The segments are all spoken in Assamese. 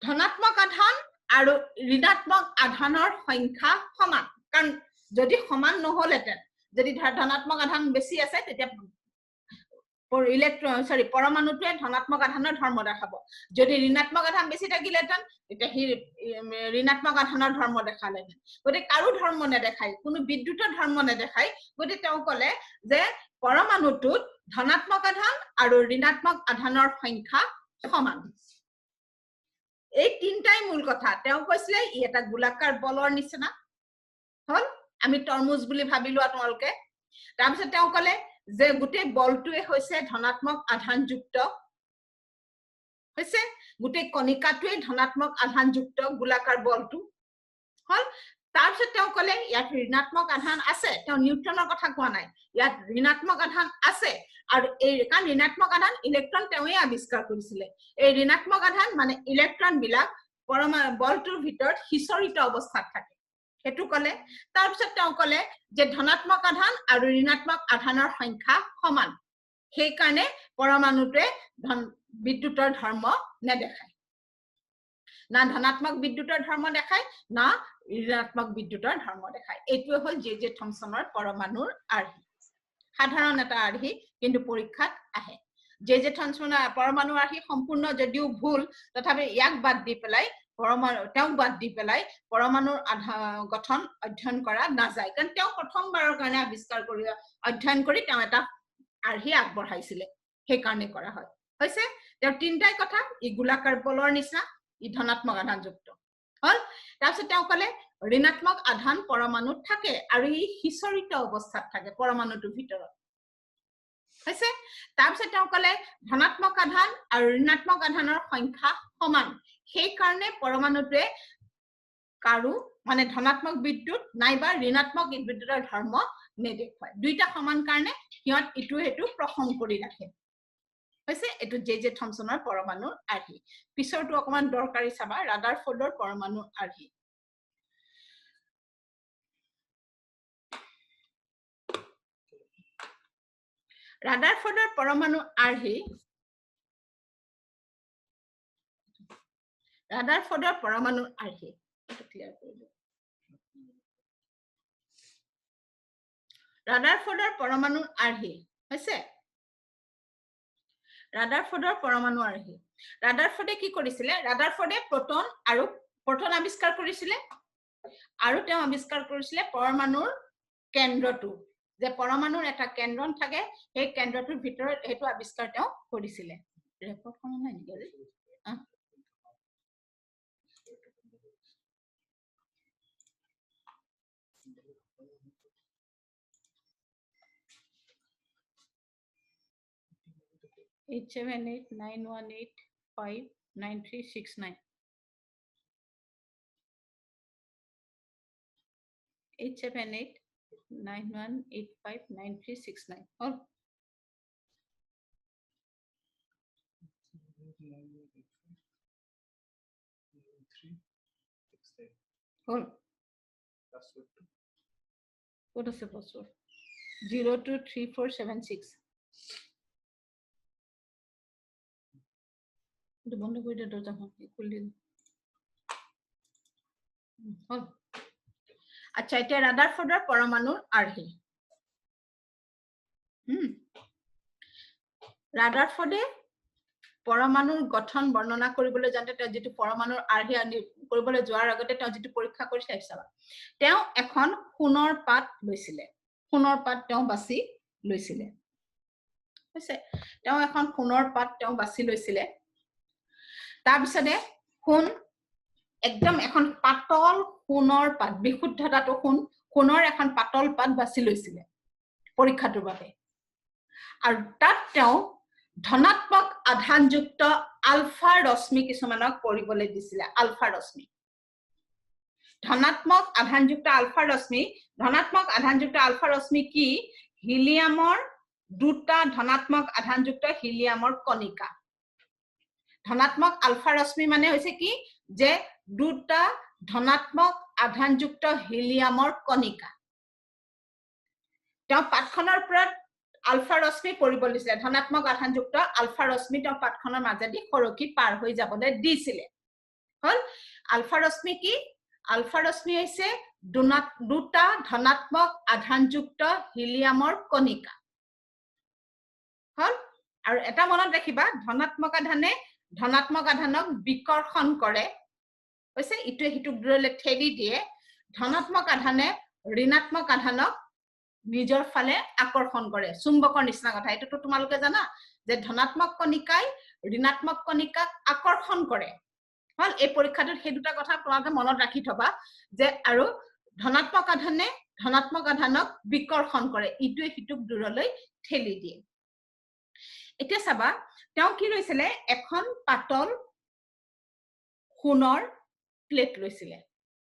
ধনাত্মক আধান আৰু ঋণাত্মক আধানৰ সংখ্যা সমান কাৰণ যদি সমান নহলেতেন যদি ধনাত্মক আধান বেছি আছে তেতিয়া পৰমাণুটোৱে ধনাত্মক আধানৰ ধৰ্ম দেখাব যদি ঋণাত্মক আধান বেছি থাকিলেতেন তেতিয়া হি ঋণাত্মক আধানৰ ধৰ্ম দেখালেতেন গতি কাৰো ধৰ্ম নেদেখায় কোনো বিদ্যুতৰ ধৰ্ম নেদেখায় গতি তেওঁ কলে যে পৰমাণুটোত ধনাত্মক আধান আৰু ঋণাত্মক আধানৰ সংখ্যা সমান এই তিনটাই মূল কথা তেওঁ কৈছিলে ই এটা গোলাকাৰ বলৰ নিচিনা হল আমি তৰমুজ বুলি ভাবিলো আপোনালোকে তাৰপিছত তেওঁ কলে যে গোটেই বলটোৱে হৈছে ধনাত্মক আধানযুক্ত হৈছে গোটেই কণিকাটোৱে ধনাত্মক আধানযুক্ত গোলাকাৰ বলটো হল তাৰপিছত তেওঁ কলে ইয়াত ঋণাত্মক আধান আছে তেওঁ নিউটনৰ কথা কোৱা নাই ইয়াত ঋণাত্মক আধান আছে আৰু এই কাৰণ ঋণাত্মক আধান ইলেক্ট্ৰন তেওঁৱে আৱিষ্কাৰ কৰিছিলে এই ঋণাত্মক আধান মানে ইলেক্ট্ৰন বিলাক পৰমাণু বলটোৰ ভিতৰত হিচৰিত অৱস্থাত থাকে হেতু কলে তাৰপিছত তেওঁ কলে যে ধনাত্মক আধান আৰু ঋণাত্মক আধানৰ সংখ্যা সমান সেই কাৰণে পৰমাণুটোৱে বিদ্যুতৰ ধৰ্ম নেদেখায় না ধনাত্মক বিদ্যুতৰ ধৰ্ম দেখায় না ঋণাত্মক বিদ্যুতৰ ধৰ্ম দেখায় এইটোৱে হল জে থমসনৰ পৰমাণুৰ আৰ্হি সাধাৰণ এটা আৰ্হি কিন্তু পৰীক্ষাত আহে জে থমসনৰ পৰমাণুৰ আৰ্হি সম্পূৰ্ণ যদিও ভুল তথাপি ইয়াক বাদ দি পেলাই তেওঁক বাদ দি পেলাই পৰমাণুৰ গঠন অধ্যয়ন কৰা নাযায় কাৰণ তেওঁ প্ৰথমবাৰৰ কাৰণে আৱিষ্কাৰ কৰি অধ্যয়ন কৰি তেওঁ এটা আৰ্হি আগবঢ়াইছিলে সেই কাৰণে কৰা হয় হৈছে তেওঁ তিনটাই কথা ই গোলাকাৰ বলৰ নিচিনা ই ধনাত্মক আধানযুক্ত হল তাৰপিছত তেওঁ কলে ঋণাত্মক আধান পৰমাণুত থাকে আৰু ই হিচৰিত অৱস্থাত থাকে পৰমাণুটোৰ ভিতৰত হৈছে তাৰপিছত তেওঁ কলে ধনাত্মক আধান আৰু ঋণাত্মক আধানৰ সংখ্যা সমান সেই কাৰণে পৰমাণুটোৱে কাৰো মানে ধনাত্মক বিদ্যুৎ নাইবা ঋণাত্মক বিদ্যুতৰ ধৰ্ম নেদেখায় দুইটা সমান কাৰণে হিয়ত ইটো হেতু প্ৰসং কৰি ৰাখে হৈছে এটো জে থমসনৰ পৰমাণুৰ আৰ্হি পিছৰটো অকমান দৰকাৰী চাবা ৰাদাৰফোৰ্ডৰ পৰমাণুৰ আৰ্হি ৰাদাৰফোৰ্ডৰ পৰমাণু আৰ্হি ৰাদাৰফোৰ্ডৰ পৰমাণুৰ আৰ্হি ক্লিয়াৰ কৰিলো ৰাদাৰফোৰ্ডৰ পৰমাণুৰ আৰ্হি হৈছে ৰাদাৰফোৰ্ডৰ পৰমাণু আৰ্হি ৰাদাৰফোৰ্ডে কি কৰিছিলে ৰাদাৰফোৰ্ডে প্ৰোটন আৱিষ্কাৰ কৰিছিলে আৰু তেওঁ আৱিষ্কাৰ কৰিছিলে পৰমাণুৰ কেন্দ্ৰটো যে পৰমাণুৰ এটা কেন্দ্ৰন থাকে সেই কেন্দ্ৰটোৰ ভিতৰত হেতু আৱিষ্কাৰ তেওঁ কৰিছিলে ৰেকৰ্ডখন নাই নেকি Eight 78918599369 87891859369 all all what is the password 023476 বন্ধ কৰি দে দৰজাখন খুলি হল আচ্ছা এতিয়া ৰাদাৰফোৰ্ডৰ পৰমাণুৰ আৰ্হি ৰাদাৰফোৰ্ডে পৰমাণুৰ গঠন বৰ্ণনা কৰিবলৈ যাওঁতে তেওঁ যেটো পৰমাণুৰ আৰ্হি কৰিবলৈ যোৱাৰ আগতে তেওঁ যেটো পৰীক্ষা কৰিছিল চাবা তেওঁ এখন সোণৰ পাত লৈছিলে সোণৰ পাত তেওঁ বাছি লৈছিলে হৈছে তেওঁ এখন সোণৰ পাত তেওঁ বাছি লৈছিলে তাৰ পিছতে সোণ একদম এখন পাতল সোণৰ পাত বিশুদ্ধতাটো সোণৰ এখন পাতল পাত বাছি লৈছিলে পৰীক্ষাটোৰ বাবে আৰু তাত তেওঁ ধনাত্মক আধানযুক্ত আলফা ৰশ্মি কিছুমানক পৰিবলৈ দিছিলে আলফা ৰশ্মি ধনাত্মক আধানযুক্ত আলফা ৰশ্মি কি হিলিয়ামৰ দুটা ধনাত্মক আধানযুক্ত হিলিয়ামৰ কণিকা ধনাত্মক আলফা ৰশ্মি মানে হৈছে কি যে দুটা ধনাত্মক আধানযুক্ত হিলিয়ামৰ কণিকা তেওঁ পাতখনৰ ওপৰত আলফা ৰশ্মি পৰিবলৈ দিছিলে ধনাত্মক আধানযুক্ত আলফা ৰশ্মি তেওঁ পাতখনৰ মাজেদি খৰকি পাৰ হৈ যাবলৈ দিছিলে হল আলফা ৰশ্মি কি আলফা ৰশ্মি হৈছে দুটা ধনাত্মক আধানযুক্ত হিলিয়ামৰ কণিকা হল আৰু এটা মনত ৰাখিবা ধনাত্মক আধানে ধনাত্মক আধানক বিকৰ্ষণ কৰে হৈছে ইটোৱে হিটোক দূৰলৈ ঠেলি দিয়ে ধনাত্মক আধানে ঋণাত্মক আধানক নিজৰ ফালে আকৰ্ষণ কৰে চুম্বকৰ নিচিনা কথা এটো তোমালোকে জানা যে ধনাত্মক কণিকাই ঋণাত্মক কণিকাক আকৰ্ষণ কৰে হল এই পৰীক্ষাটোত সেই দুটা কথা তোমালোকে মনত ৰাখি থবা যে আৰু ধনাত্মক আধানে ধনাত্মক আধানক বিকৰ্ষণ কৰে ইটোৱে হিটোক দূৰলৈ ঠেলি দিয়ে এতিয়া চাবা তেওঁ কি লৈছিলে এখন পাতল সোণৰ প্লেট লৈছিলে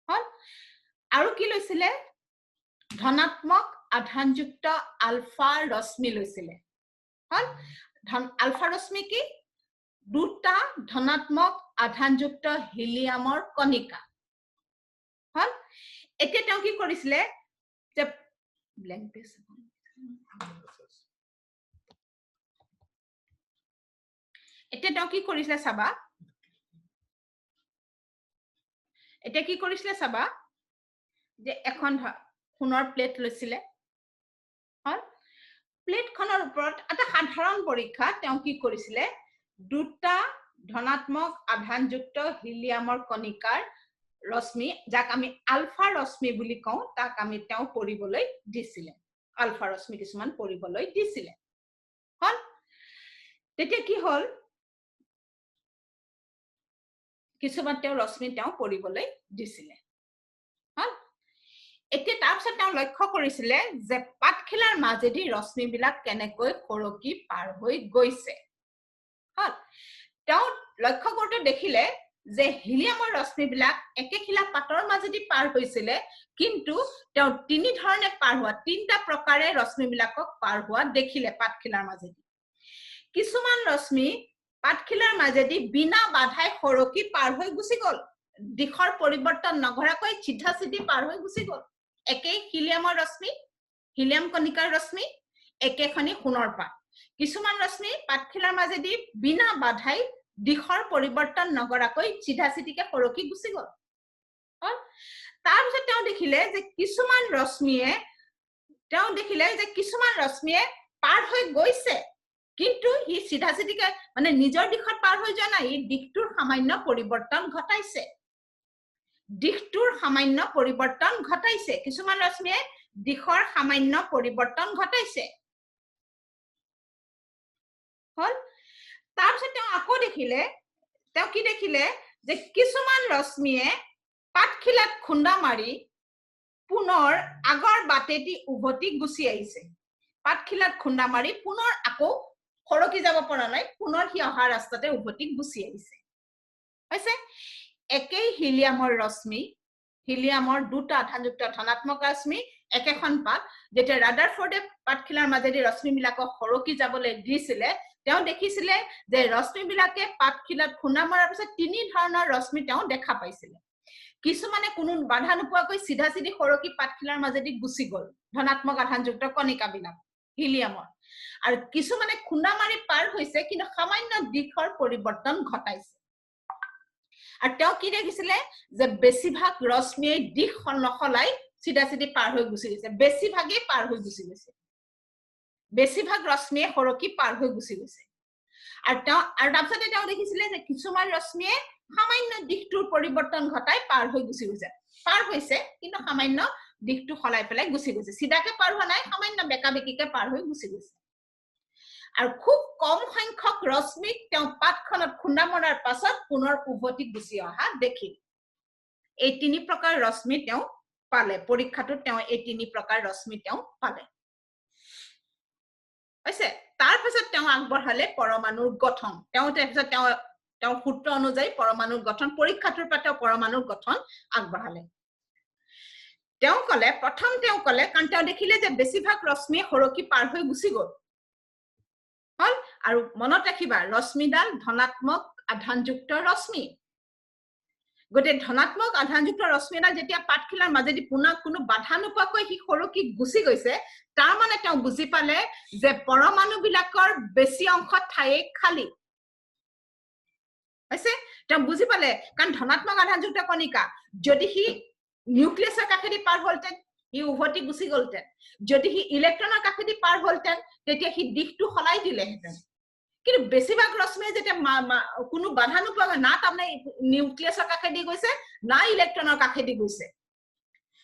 হল আৰু কি লৈছিলে ধনাত্মক আধানযুক্ত আলফা ৰশ্মি লৈছিলে হল আলফা ৰশ্মি কি দুটা ধনাত্মক আধানযুক্ত হিলিয়ামৰ কণিকা হল এতিয়া তেওঁ কি কৰিছিলে যে ব্ল্যাঙ্ক পেজ এতিয়া তেওঁ কি কৰিছিলে চাবা এতিয়া কি কৰিছিলে চাবা যে এখন সোণৰ প্লেট লৈছিলে হল প্লেটখনৰ ওপৰত এটা সাধাৰণ পৰীক্ষা তেওঁ কি কৰিছিলে দুটা ধনাত্মক আধানযুক্ত হিলিয়ামৰ কণিকাৰ ৰশ্মি যাক আমি আলফা ৰশ্মি বুলি কওঁ তাক আমি তেওঁ পৰিবলৈ দিছিলে আলফা ৰশ্মি কিছুমান পৰিবলৈ দিছিলে হল তেতিয়া কি হল কিছুমান তেওঁ ৰশ্মি তেওঁ পৰিবলৈ দিছিলে হল এতিয়া তাৰপিছত তেওঁ লক্ষ্য কৰিছিলে যে পাতখিলাৰ মাজেদি ৰশ্মিবিলাক কেনেকৈ খৰকি পাৰ হৈ গৈছে হল তেওঁ লক্ষ্য কৰোঁতে দেখিলে যে হিলিয়ামৰ ৰশ্মিবিলাক একেখিলা পাতৰ মাজেদি পাৰ হৈছিলে কিন্তু তেওঁ তিনি ধৰণে পাৰ হোৱা তিনটা প্ৰকাৰে ৰশ্মিবিলাকক পাৰ হোৱা দেখিলে পাতখিলাৰ মাজেদি কিছুমান ৰশ্মি পাতখিলাৰ মাজেদি বিনা বাধাই খৰকি পাৰ হৈ গুচি গল দিশৰ পৰিৱৰ্তন নঘৰাকৈ চিধা চিধি পাৰ হৈ গুচি গল একেই হিলিয়ামৰ ৰশ্মি হিলিয়াম কণিকাৰ ৰশ্মি একেখনি সোণৰ পাত কিছুমান ৰশ্মি পাতখিলাৰ মাজেদি বিনা বাধাই দিশৰ পৰিৱৰ্তন নঘৰাকৈ চিধা চিধিকে খৰকি গুচি গল তাৰপিছত তেওঁ দেখিলে যে কিছুমান ৰশ্মিয়ে পাৰ হৈ গৈছে কিন্তু হি চিধা চিধিকে মানে নিজৰ দিশত পাৰ হৈ যোৱা নাই দিশটোৰ সামান্য পৰিৱৰ্তন ঘটাইছে কিছুমান ৰশ্মিয়ে দিশৰ সামান্য পৰিৱৰ্তন ঘটাইছে হল তাৰপিছত তেওঁ আকৌ দেখিলে তেওঁ কি দেখিলে যে কিছুমান ৰশ্মিয়ে পাতখিলাত খুন্দা মাৰি পুনৰ আগৰ বাটেদি উভতি গুচি আহিছে পাতখিলাত খুন্দা মাৰি পুনৰ আকৌ খৰকি যাব পৰা নাই পুনৰ হি অহা ৰাস্তাতে উভতি গুচি আহিছে হৈছে একেই হিলিয়ামৰ ৰশ্মি হিলিয়ামৰ দুটা আধানযুক্ত ধনাত্মক ৰশ্মি একেখন পাত যেতিয়া ৰাদাৰফৰ্ডে পাতখিলাৰ মাজেদি ৰশ্মিবিলাকক খৰকি যাবলৈ দিছিলে তেওঁ দেখিছিলে যে ৰশ্মিবিলাকে পাতখিলাত খুন্দা মৰাৰ পিছত তিনি ধৰণৰ ৰশ্মি তেওঁ দেখা পাইছিলে কিছুমানে কোনো বাধা নোপোৱাকৈ চিধা চিধি খৰকি পাতখিলাৰ মাজেদি গুচি গল ধনাত্মক আধানযুক্ত কণিকাবিলাক হিলিয়ামৰ আৰু কিছুমানে খুন্দা মাৰি পাৰ হৈছে কিন্তু সামান্য দিশৰ পৰিৱৰ্তন ঘটাইছে আৰু তেওঁ কি দেখিছিলে যে বেছিভাগ ৰশ্মিয়ে দিশ নসলাই চিধা চিধি পাৰ হৈ গুচি গৈছে বেছিভাগেই পাৰ হৈ গুচি গৈছে বেছিভাগ ৰশ্মিয়ে খৰকি পাৰ হৈ গুচি গৈছে আৰু তাৰপিছতে তেওঁ দেখিছিলে যে কিছুমান ৰশ্মিয়ে সামান্য দিশটোৰ পৰিৱৰ্তন ঘটাই পাৰ হৈ গুচি গৈছে পাৰ হৈছে কিন্তু সামান্য দিশটো খলাই পেলাই গুচি গৈছে চিধাকে পাৰ হোৱা নাই সামান্য বেকা বেকিকে পাৰ হৈ গুচি গৈছে আৰু খুব কম সংখ্যক ৰশ্মিক তেওঁ পাতখনত খুন্দা মৰাৰ পাছত পুনৰ উভতি গুচি অহা দেখিল এই তিনি প্ৰকাৰ ৰশ্মি তেওঁ পালে পৰীক্ষাটোত তেওঁ এই তিনি প্ৰকাৰ ৰশ্মি তেওঁ পালে হৈছে তাৰপিছত তেওঁ আগবঢ়ালে পৰমাণুৰ গঠন তেওঁ সূত্ৰ অনুযায়ী পৰমাণুৰ গঠন পৰীক্ষাটোৰ পৰা তেওঁ পৰমাণুৰ গঠন আগবঢ়ালে তেওঁ কলে প্ৰথম তেওঁ কলে কাৰণ তেওঁ দেখিলে যে বেছিভাগ ৰশ্মিয়ে খৰকি পাৰ হৈ গুচি গল হল আৰু মনত ৰাখিবা ৰশ্মিডাল ধনাত্মক আধানযুক্ত ৰশ্মি গতে ধনাত্মক আধানযুক্ত ৰশ্মিডাল যেতিয়া পাতখিলাৰ মাজেদি পুনৰ কোনো বাধা নোপোৱাকৈ হি খৰকি গুচি গৈছে তাৰ মানে তেওঁ বুজি পালে যে পৰমাণু বিলাকৰ বেছি অংশ ঠাই খালি হৈছে তেওঁ বুজি পালে কাৰণ ধনাত্মক আধানযুক্ত কণিকা যদি হি নিউক্লিয়াছৰ কাষেদি পাৰ হলতেন হি উভতি গুচি গলতেন যদি হি ইলেক্ট্ৰনৰ কাষেদি পাৰ হলতেন তেতিয়া হি দিশটো সলাই দিলেহেঁতেন কিন্তু বেছিভাগ ৰশ্মিয়ে যেতিয়া কোনো বাধা নোপোৱা না তাৰমানে নিউক্লিয়াছৰ কাষেদি গৈছে না ইলেক্ট্ৰনৰ কাষেদি গৈছে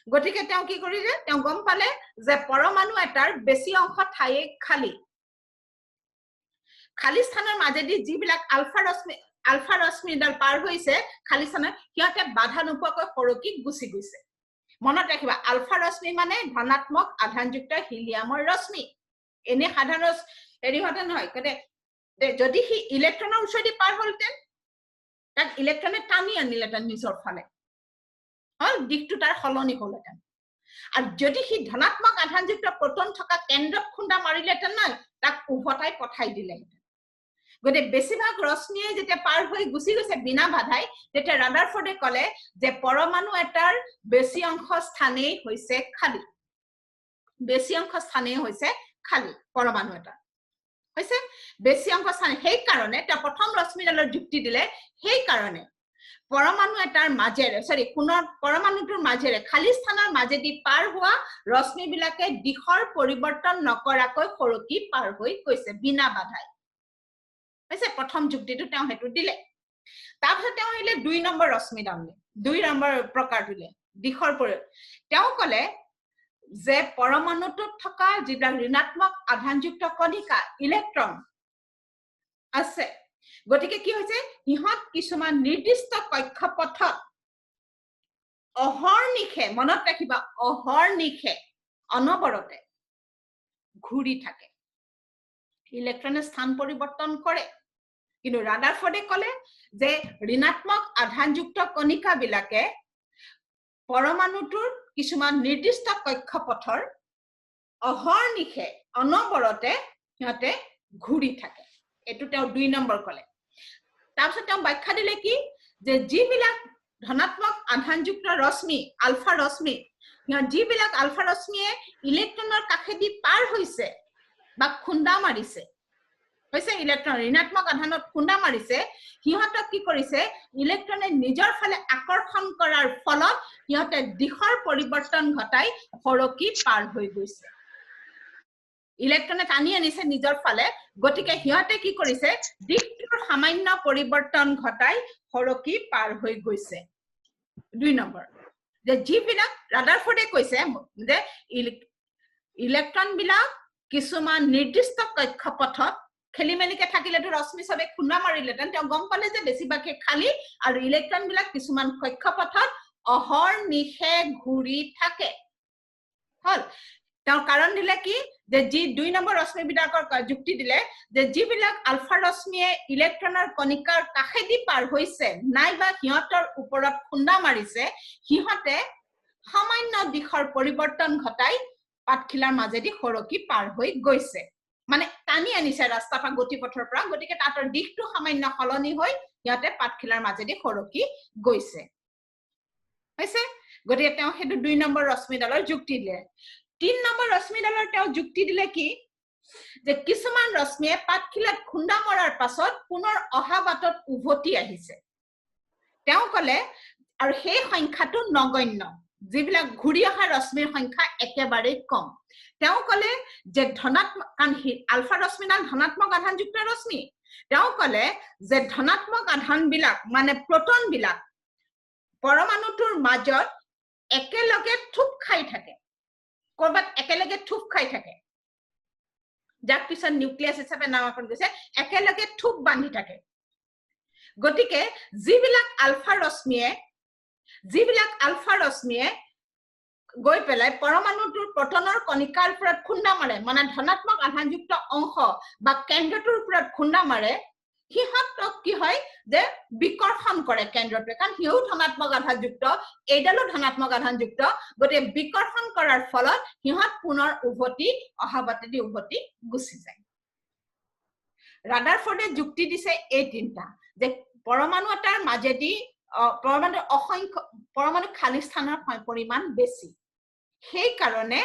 গতিকে তেওঁ কি কৰিলে তেওঁ গম পালে যে পৰমাণু এটাৰ বেছি অংশ ঠাই খালি স্থানৰ মাজেদি যিবিলাক আলফা ৰশ্মিডাল পাৰ হৈছে খালি স্থানত সিহঁতে বাধা নোপোৱাকৈ সৰকি গুচি গৈছে মনত ৰাখিবা আলফা ৰশ্মি মানে ধনাত্মক আধানযুক্ত হিলিয়ামৰ ৰশ্মি এনে সাধাৰণ হেৰিহতে নহয় যদি হি ইলেক্ট্ৰনৰ ওচৰেদি পাৰ হলতেন তাক ইলেক্ট্ৰনে টানি আনিলেতেন নিজৰ ফালে হল দিকটো তাৰ সলনি হলতেন আৰু যদি হি ধনাত্মক আধানযুক্ত প্ৰোটন থকা কেন্দ্ৰত খুন্দা মাৰিলেতেন নহয় তাক উভতাই পঠাই দিলেহেঁতেন গতে বেছিভাগ ৰশ্মিয়ে যেতিয়া পাৰ হৈ গুচি গৈছে বিনা বাধাই তেতিয়া ৰাদাৰফৰ্ডে ক'লে যে পৰমাণু এটাৰ বেছি অংশ স্থানেই হৈছে খালি বেছি অংশ স্থানেই হৈছে খালি পৰমাণু এটা হৈছে বেছি অংশ স্থান সেই কাৰণে তেওঁ প্ৰথম ৰশ্মিডালৰ যুক্তি দিলে সেই কাৰণে পৰমাণু এটাৰ মাজেৰে পুনৰ পৰমাণুটোৰ মাজেৰে খালি স্থানৰ মাজেদি পাৰ হোৱা ৰশ্মিবিলাকে দিশৰ পৰিৱৰ্তন নকৰাকৈ সৰকি পাৰ হৈ গৈছে বিনা বাধাই হৈছে প্ৰথম যুক্তিটো তেওঁ হেতু দিলে তাৰপিছত তেওঁ আহিলে 2 নম্বৰ ৰশ্মিডাল 2 নম্বৰ প্ৰকাৰ দিলে দিশৰ পৰি তেওঁ ক'লে যে পৰমাণুটোত থকা যিবিলাক ঋণাত্মক আধানযুক্ত কণিকা ইলেক্ট্ৰন আছে গতিকে কি হৈছে ইহত কিছুমান নিৰ্দিষ্ট কক্ষপথত অহৰ্নিশে মনত ৰাখিবা অহৰ্নিশে অনবৰতে ঘূৰি থাকে ইলেক্ট্ৰনে স্থান পৰিৱৰ্তন কৰে কিন্তু ৰাদাৰফৰ্ডে ক'লে যে ঋণাত্মক আধানযুক্ত কণিকা বিলাকে পৰমাণুটোৰ কিছুমান নিৰ্দিষ্ট কক্ষপথৰ অহৰ্নিশে অনবৰতে সিহঁতে ঘূৰি থাকে এটো তেওঁ 2 নম্বৰ ক'লে তাৰপিছত তেওঁ ব্যাখ্যা দিলে কি যে যিবিলাক ধনাত্মক আধানযুক্ত ৰশ্মি আলফা ৰশ্মি যিবিলাক আলফা ৰশ্মিয়ে ইলেক্ট্ৰনৰ কাষেদি পাৰ হৈছে বা খুন্দা মাৰিছে হৈছে ইলেক্ট্ৰন ঋণাত্মক আধানত খুন্দা মাৰিছে সিহঁতক কি কৰিছে ইলেক্ট্ৰনে নিজৰ ফালে আকৰ্ষণ কৰাৰ ফলত সিহঁতে দিশৰ পৰিৱৰ্তন ঘটাই সৰকি পাৰ হৈ গৈছে ইলেক্ট্ৰনে টানি আনিছে নিজৰ ফালে গতিকে সিহঁতে কি কৰিছে দিশটোৰ সামান্য পৰিৱৰ্তন ঘটাই সৰকি পাৰ হৈ গৈছে 2 নম্বৰ যে যিবিলাক ৰাদাৰফৰ্ডে কৈছে যে ইলেক্ট্ৰন বিলাক কিছুমান নিৰ্দিষ্ট কক্ষপথত খেলিমেলিকে থাকিলেতো ৰশ্মি সবে খুন্দা মাৰিলেতেন তেওঁ গম পালে যে বেছিভাগে খালি আৰু ইলেক্ট্ৰন বিলাক কিছুমান কক্ষপথত অহৰ্নিশে ঘূৰি থাকে হল তেওঁ কাৰণ দিলে কি যে যি 2 নম্বৰ ৰশ্মি বিলাকৰ যুক্তি দিলে যে যিবিলাক আলফা ৰশ্মিয়ে ইলেক্ট্ৰনৰ কণিকাৰ কাষেদি পাৰ হৈছে নাইবা সিহঁতৰ ওপৰত খুন্দা মাৰিছে সিহঁতে সামান্য দিশৰ পৰিৱৰ্তন ঘটাই পাতখিলাৰ মাজেদি সৰকি পাৰ হৈ গৈছে মানে টানি আনিছে ৰাস্তা পা গতিপথৰ পৰা গতিকে তাতৰ দিশটো সামান্য সলনি হৈ ইয়াতে পাতখিলাৰ মাজেদি সৰকি গৈছে হৈছে গতিকে তেওঁ হেতু 2 নম্বৰ ৰশ্মিডালৰ যুক্তি দিলে 3 নম্বৰ ৰশ্মিডালৰ তেওঁ যুক্তি দিলে কি যে কিছুমান ৰশ্মিয়ে পাতখিলাত খুন্দা মৰাৰ পাছত পুনৰ অহা বাটত উভতি আহিছে তেওঁ ক'লে আৰু সেই সংখ্যাটো নগণ্য যিবিলাক ঘূৰি অহা ৰশ্মিৰ সংখ্যা একেবাৰে কম তেওঁ ক'লে যে ধনাত্মক আলফা ৰশ্মিডাল ধনাত্মক আধানযুক্ত ৰশ্মি তেওঁ ক'লে যে ধনাত্মক আধানবিলাক মানে প্ৰোটন বিলাক পৰমাণুটোৰ মাজত একেলগে থুপ খাই থাকে কৰবাত একেলগে থুপ খাই থাকে যাক পিছত নিউক্লিয়াছ হিচাপে নামকৰণ কৰিছে একেলগে থুপ বান্ধি থাকে গতিকে যিবিলাক আলফা ৰশ্মিয়ে গৈ পেলাই পৰমাণুটোৰ প্ৰোটনৰ কণিকাৰ ওপৰত খুন্দা মাৰে মানে ধনাত্মক আধানযুক্ত অংশ বা কেন্দ্ৰটোৰ ওপৰত খুন্দা মাৰে সিহঁতক কি হয় যে বিকৰ্ষণ কৰে কেন্দ্ৰটোৱে কাৰণ হিও ধনাত্মক আধানযুক্ত এইডালো ধনাত্মক আধানযুক্ত গতিকে বিকৰ্ষণ কৰাৰ ফলত সিহঁত পুনৰ উভতি অহা বাটেদি উভতি গুচি যায় ৰাদাৰফৰ্ডে যুক্তি দিছে এই তিনটা যে পৰমাণু এটাৰ মাজেদি পৰমাণু খালি স্থানৰ পৰিমাণ বেছি সেই কাৰণে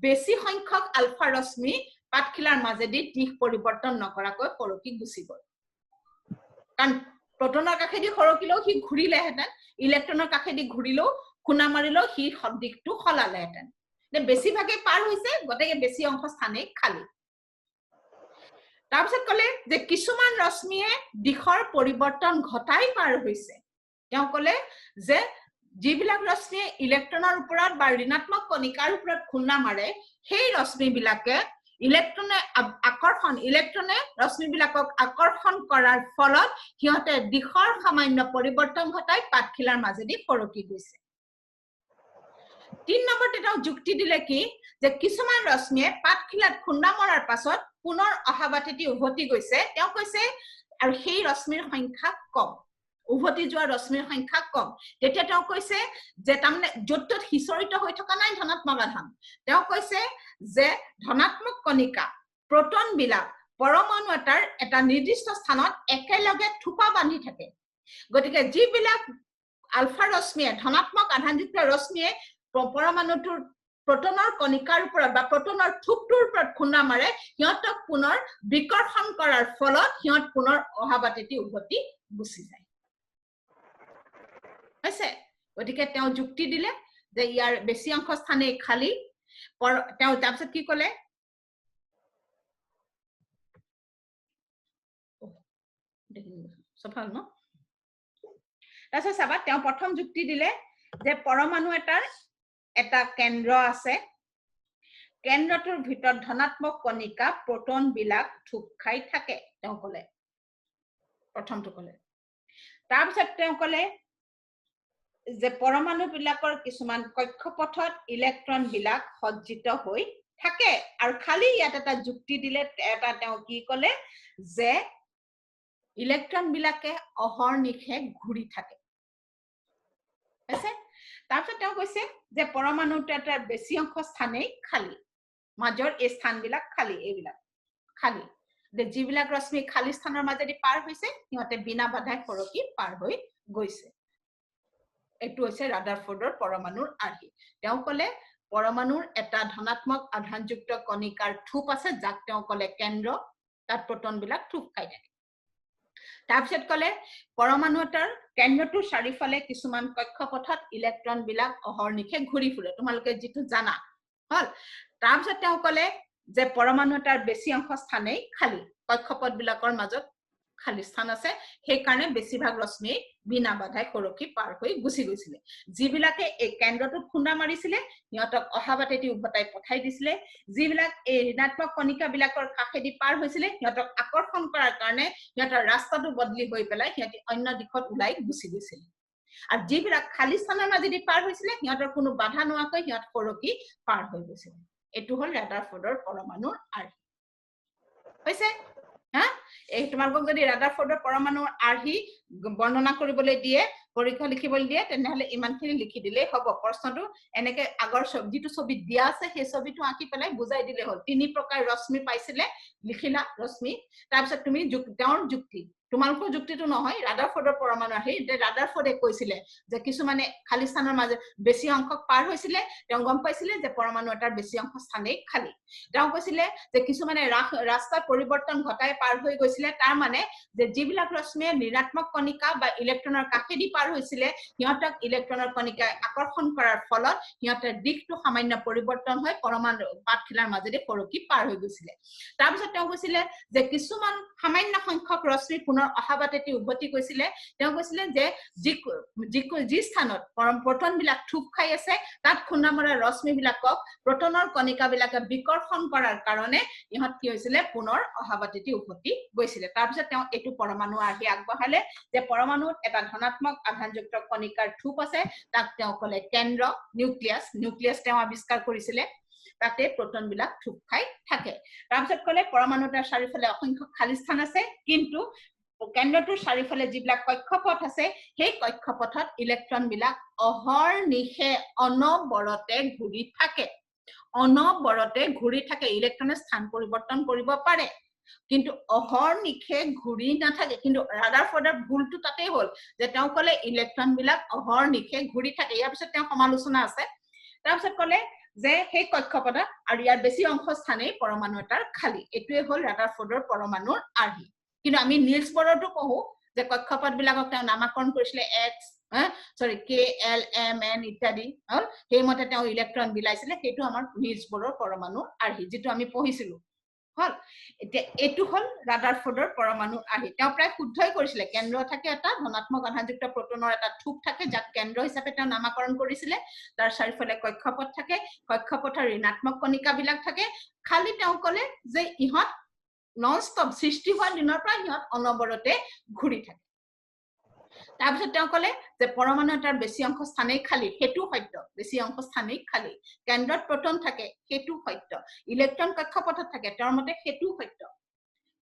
বেছি সংখ্যক আলফা ৰশ্মি পাতখিলাৰ মাজেদি দিশ পৰিৱৰ্তন নকৰাকৈ সৰকি গুচি গ'ল কাৰণ প্ৰোটনৰ কাষেদি খৰকিলেও হি ঘূৰিলেহেঁতেন ইলেক্ট্ৰনৰ কাষেদি ঘূৰিলেও খুনা মাৰিলেও হি দিকটো খলালেহেঁতেন বেছিভাগে পাৰ হৈছে গটেকে বেছি অংশ স্থানেই খালি তাৰপিছত কলে যে কিছুমান ৰশ্মিয়ে দিশৰ পৰিৱৰ্তন ঘটাই পাৰ হৈছে তেওঁ কলে যে যিবিলাক ৰশ্মিয়ে ইলেক্ট্ৰনৰ ওপৰত বা ঋণাত্মক কণিকাৰ ওপৰত খুনা মাৰে সেই ৰশ্মিবিলাকে ইলেক্ট্ৰনে ৰশ্মিবিলাকক আকৰ্ষণ কৰাৰ ফলত সিহঁতে দিশৰ সামান্য পৰিৱৰ্তন ঘটাই পাতখিলাৰ মাজেদি খৰকি গৈছে 3 নম্বৰতে তেওঁ যুক্তি দিলে কি যে কিছুমান ৰশ্মিয়ে পাতখিলাত খুন্দা মৰাৰ পাছত পুনৰ অহাবাটেদি উভতি গৈছে তেওঁ কৈছে আৰু সেই ৰশ্মিৰ সংখ্যা কম উভতি যোৱা ৰশ্মিৰ সংখ্যা কম তেতিয়া তেওঁ কৈছে যে তাৰমানে য'ত হিচৰিত হৈ থকা নাই ধনাত্মক আধান তেওঁ কৈছে যে ধনাত্মক কণিকা প্ৰোটন বিলাক পৰমাণু এটাৰ এটা নিৰ্দিষ্ট স্থানত একেলগে থুপা বান্ধি থাকে গতিকে যিবিলাক আলফা ৰশ্মিয়ে ধনাত্মক আধানযুক্ত ৰশ্মিয়ে পৰমাণুটোৰ প্ৰোটনৰ কণিকাৰ ওপৰত বা প্ৰোটনৰ থুপটোৰ ওপৰত খুন্দা মাৰে সিহঁতক পুনৰ বিকৰ্ষণ কৰাৰ ফলত সিহঁত পুনৰ অহাবাটেদি উভতি গুচি যায় হৈছে গতিকে তেওঁ যুক্তি দিলে যে ইয়াৰ বেছি অংশ স্থানে খালি তেওঁ তাৰপিছত কি কলে সফল ন তাৰপিছত চাবা তেওঁ প্ৰথম যুক্তি দিলে যে পৰমাণু এটাৰ এটা কেন্দ্ৰ আছে কেন্দ্ৰটোৰ ভিতৰত ধনাত্মক কণিকা প্ৰোটন বিলাক থুপ খাই থাকে তেওঁ কলে প্ৰথমটো কলে তাৰপিছত তেওঁ কলে যে পৰমাণু বিলাকৰ কিছুমান কক্ষপথত ইলেক্ট্ৰন বিলাক সজ্জিত হৈ থাকে আৰু খালি ইয়াত এটা যুক্তি দিলে এটা তেওঁ কি কলে যে ইলেক্ট্ৰন বিলাকে অহৰ্নিশে ঘূৰি থাকে আছে তাৰপিছত তেওঁ কৈছে যে পৰমাণুটোৰ বেছি অংশ স্থানেই খালি মাজৰ এই স্থানবিলাক খালি এইবিলাক খালি যে যিবিলাক ৰশ্মি খালি স্থানৰ মাজেদি পাৰ হৈছে সিহঁতে বিনা বাধাই খৰকি পাৰ হৈ গৈছে এটো হৈছে ৰাদাৰফোৰ্ডৰ পৰমাণুৰ আৰ্হি তেওঁ কলে পৰমাণুৰ এটা ধনাত্মক আধানযুক্ত কণিকাৰ থুপ আছে যাক তেওঁ কলে কেন্দ্ৰ তাত প্ৰোটন বিলাক থুপ খাই থাকে তাৰপিছত কলে পৰমাণু এটাৰ কেন্দ্ৰটোৰ চাৰিফালে কিছুমান কক্ষপথত ইলেক্ট্ৰন বিলাক অহৰ্নিশে ঘূৰি ফুৰে তোমালোকে যেটো জানা হল তাৰপিছত তেওঁ কলে যে পৰমাণু এটাৰ বেছি অংশ স্থানেই খালি কক্ষপথ বিলাকৰ মাজত খালি স্থান আছে সেই কাৰণে বেছিভাগ ৰশ্মি বিনা বাধাই খৰকি পাৰ হৈ গুচি গৈছিলে যিবিলাকে এই কেন্দ্ৰটোত খুন্দা মাৰিছিলে সিহঁতক অহাবাটেদি উভতাই পঠাই দিছিলে যিবিলাক এই ঋণাত্মক কণিকা বিলাকৰ কাষেদি পাৰ হৈছিলে সিহঁতক আকৰ্ষণ কৰাৰ কাৰণে সিহঁতৰ ৰাস্তাটো বদলি হৈ পেলাই সিহঁতি অন্য দিশত ওলাই গুচি গৈছিল আৰু যিবিলাক খালি স্থানৰ মাজেদি পাৰ হৈছিলে সিহঁতৰ কোনো বাধা নোহোৱাকৈ সিহঁত খৰকি পাৰ হৈ গৈছিল এটো হল ৰাদাৰফোৰ্ডৰ পৰমাণুৰ আৰ্হি হৈছে হা এই তোমালোকক যদি ৰাদাৰফোৰ্ডৰ পৰমাণুৰ আৰ্হি বৰ্ণনা কৰিবলৈ দিয়ে পৰীক্ষা লিখিবলৈ দিয়ে তেনেহলে ইমানখিনি লিখি দিলেই হ'ব প্ৰশ্নটো এনেকে আগৰ যিটো ছবি দিয়া আছে সেই ছবিটো আঁকি পেলাই বুজাই দিলে হ'ল তিনি প্ৰকাৰ ৰশ্মি পাইছিলে লিখিলা ৰশ্মি তাৰপিছত তুমি তেওঁৰ যুক্তি তোমালোকৰ যুক্তিটো নহয় ৰাদাৰফোৰ্ডৰ পৰমাণু আৰ্হি ৰাদাৰফোৰ্ডে কৈছিলে যে কিছুমানে খালি স্থানৰ মাজে বেছি অংশ পাৰ হৈছিলে তেওঁ গম পাইছিলে যে পৰমাণু এটাৰ বেছি অংশ স্থানেই খালি তেওঁ কৈছিলে যে কিছুমানে ৰাস্তাৰ পৰিৱৰ্তন ঘটাই পাৰ হৈ গৈছিলে তাৰ মানে যে যিবিলাক ৰশ্মিয়ে ঋণাত্মক কণিকা বা ইলেক্ট্ৰনৰ কাষেদি পাৰ হৈছিলে সিহঁতক ইলেক্ট্ৰনৰ কণিকাই আকৰ্ষণ কৰাৰ ফলত সিহঁতৰ দিশটো সামান্য পৰিৱৰ্তন হৈ পৰমাণু পাতখিলাৰ মাজেদি খৰকি পাৰ হৈ গৈছিলে তাৰপিছত তেওঁ কৈছিলে যে কিছুমান সামান্য সংখ্যক ৰশ্মি পুনৰ অহাবাটেদি উভতি গৈছিলে তেওঁ কৈছিলে যে যি স্থানত প্ৰোটন বিলাক থুপ খাই আছে তাত খুন্দা মৰা ৰশ্মি বিলাকক প্ৰোটনৰ কণিকা বিলাকে বিকৰ্ষণ কৰাৰ কাৰণে ইহঁত কি হৈছিলে পুনৰ অহাবাটেদি উভতি গৈছিলে তাৰপিছত তেওঁ এটো পৰমাণু আৰ্হি আগবঢ়ালে যে পৰমাণুত এটা ধনাত্মক আধানযুক্ত কণিকাৰ থুপ আছে তাক তেওঁ কলে কেন্দ্ৰ নিউক্লিয়াছ তেওঁ আৱিষ্কাৰ কৰিছিলে তাতে প্ৰোটন বিলাক থুপ খাই থাকে তাৰপিছত কলে পৰমাণুৰ চাৰিফালে অসংখ্য খালি স্থান আছে কিন্তু কেন্দ্ৰটোৰ চাৰিফালে যিবিলাক কক্ষপথ আছে সেই কক্ষপথত ইলেক্ট্ৰন বিলাক অহৰ্নিশে অনবৰতে ঘূৰি থাকে ইলেক্ট্ৰনে স্থান পৰিৱৰ্তন কৰিব পাৰে কিন্তু অহৰ্নিশে ঘূৰি নাথাকে কিন্তু ৰাদাৰফোৰ্ডৰ ভুলটো তাতেই হ'ল যে তেওঁ কলে ইলেক্ট্ৰন বিলাক অহৰ্নিশে ঘূৰি থাকে ইয়াৰ পিছত তেওঁ সমালোচনা আছে তাৰপিছত কলে যে সেই কক্ষপথ আৰু ইয়াৰ বেছি অংশ স্থানেই পৰমাণু এটাৰ খালি এটোৱে হ'ল ৰাদাৰফোৰ্ডৰ পৰমাণুৰ আৰ্হি কিন্তু আমি নিলছ বৰৰটো কহো যে কক্ষপথ বিলাকক তেওঁ নামাকৰণ কৰিছিলে x সৰি k l m n ইত্যাদি হল সেইমতে তেওঁ ইলেক্ট্ৰন বিলাইছিলে সেইটো আমাৰ নিজ বৰৰ পৰমাণু আৰ্হি যেটো আমি পঢ়িছিলো হল এতিয়া এটো হল ৰাদাৰফৰ্ডৰ পৰমাণু আৰ্হি তেওঁ প্ৰায় শুদ্ধই কৰিছিলে কেন্দ্ৰ থাকে এটা ধনাত্মক আধানযুক্ত প্ৰটনৰ এটা থুপ থাকে যাক কেন্দ্ৰ হিচাপে তেওঁ নামাকৰণ কৰিছিলে তাৰ চাৰিফালে কক্ষপথ থাকে কক্ষপথৰ ঋণাত্মক কণিকা বিলাক থাকে খালি তেওঁ কলে যে ইহত নন ষ্টপ সৃষ্টি হোৱা দিনৰ পৰা ইহত অনবৰতে ঘূৰি থাকে তাৰপিছত তেওঁ কলে যে পৰমাণু এটাৰ বেছি অংশ স্থানেই খালি হেতু সত্য বেছি অংশ স্থানেই খালি কেন্দ্ৰত প্ৰটন থাকে হেতু সত্য ইলেক্ট্ৰন কক্ষপথত থাকে তেওঁৰ মতে হেতু সত্য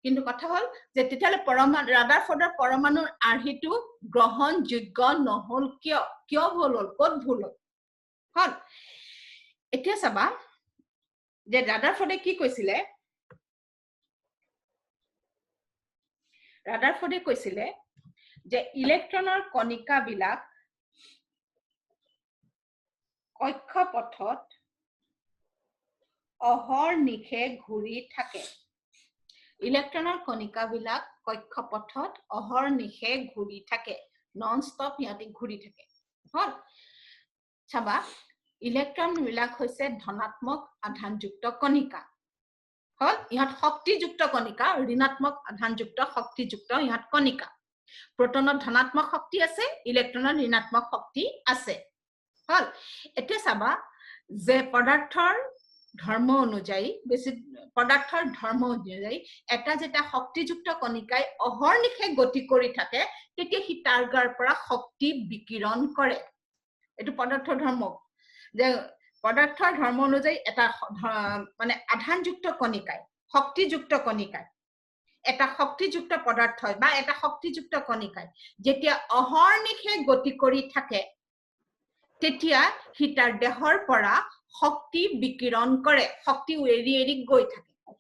কিন্তু কথা হল যে তেতিয়ালে পৰমাণু ৰাদাৰফৰ্ডৰ পৰমাণুৰ আৰ্হিটো গ্ৰহণযোগ্য নহল কিয় ভুল হল কত ভুল হল এতিয়া চাবা যে ৰাদাৰফৰ্ডে কি কৈছিলে ৰাদাৰফৰ্ডে কৈছিলে যে ইলেক্ট্ৰনৰ কণিকা বিলাক কক্ষপথত অহৰ্নিশে ঘূৰি থাকে ইলেক্ট্ৰনৰ কণিকা বিলাক কক্ষপথত অহৰ্নিশে ঘূৰি থাকে নন ষ্টপ ইয়াতে ঘূৰি থাকে হল চাবা ইলেক্ট্ৰন বিলাক হৈছে ধনাত্মক আধানযুক্ত কণিকা হল ইহত শক্তিযুক্ত কণিকা ঋণাত্মক আধানযুক্ত শক্তিযুক্ত ইহত কণিকা প্ৰটনত ধনাত্মক শক্তি আছে ইলেক্ট্ৰনৰ ঋণাত্মক শক্তি আছে হল এতিয়া চাবা যে পদাৰ্থৰ ধৰ্ম অনুযায়ী বেছি পদাৰ্থৰ ধৰ্ম অনুযায়ী এটা যেটা শক্তিযুক্ত কণিকাই অহৰ্নিশে গতি কৰি থাকে তেতিয়া হি টাৰ্গাৰ পৰা শক্তি বিকিৰণ কৰে এটো পদাৰ্থৰ ধৰ্ম যে পদাৰ্থৰ ধৰ্ম অনুযায়ী এটা মানে আধানযুক্ত কণিকাই শক্তিযুক্ত কণিকাই এটা শক্তিযুক্ত পদাৰ্থ বা এটা শক্তিযুক্ত কণিকাই যেতিয়া অহৰ্নিশে গতি কৰি থাকে তেতিয়া হি তাৰ দেহৰ পৰা শক্তি বিকিৰণ কৰে শক্তি এৰি এৰি গৈ থাকে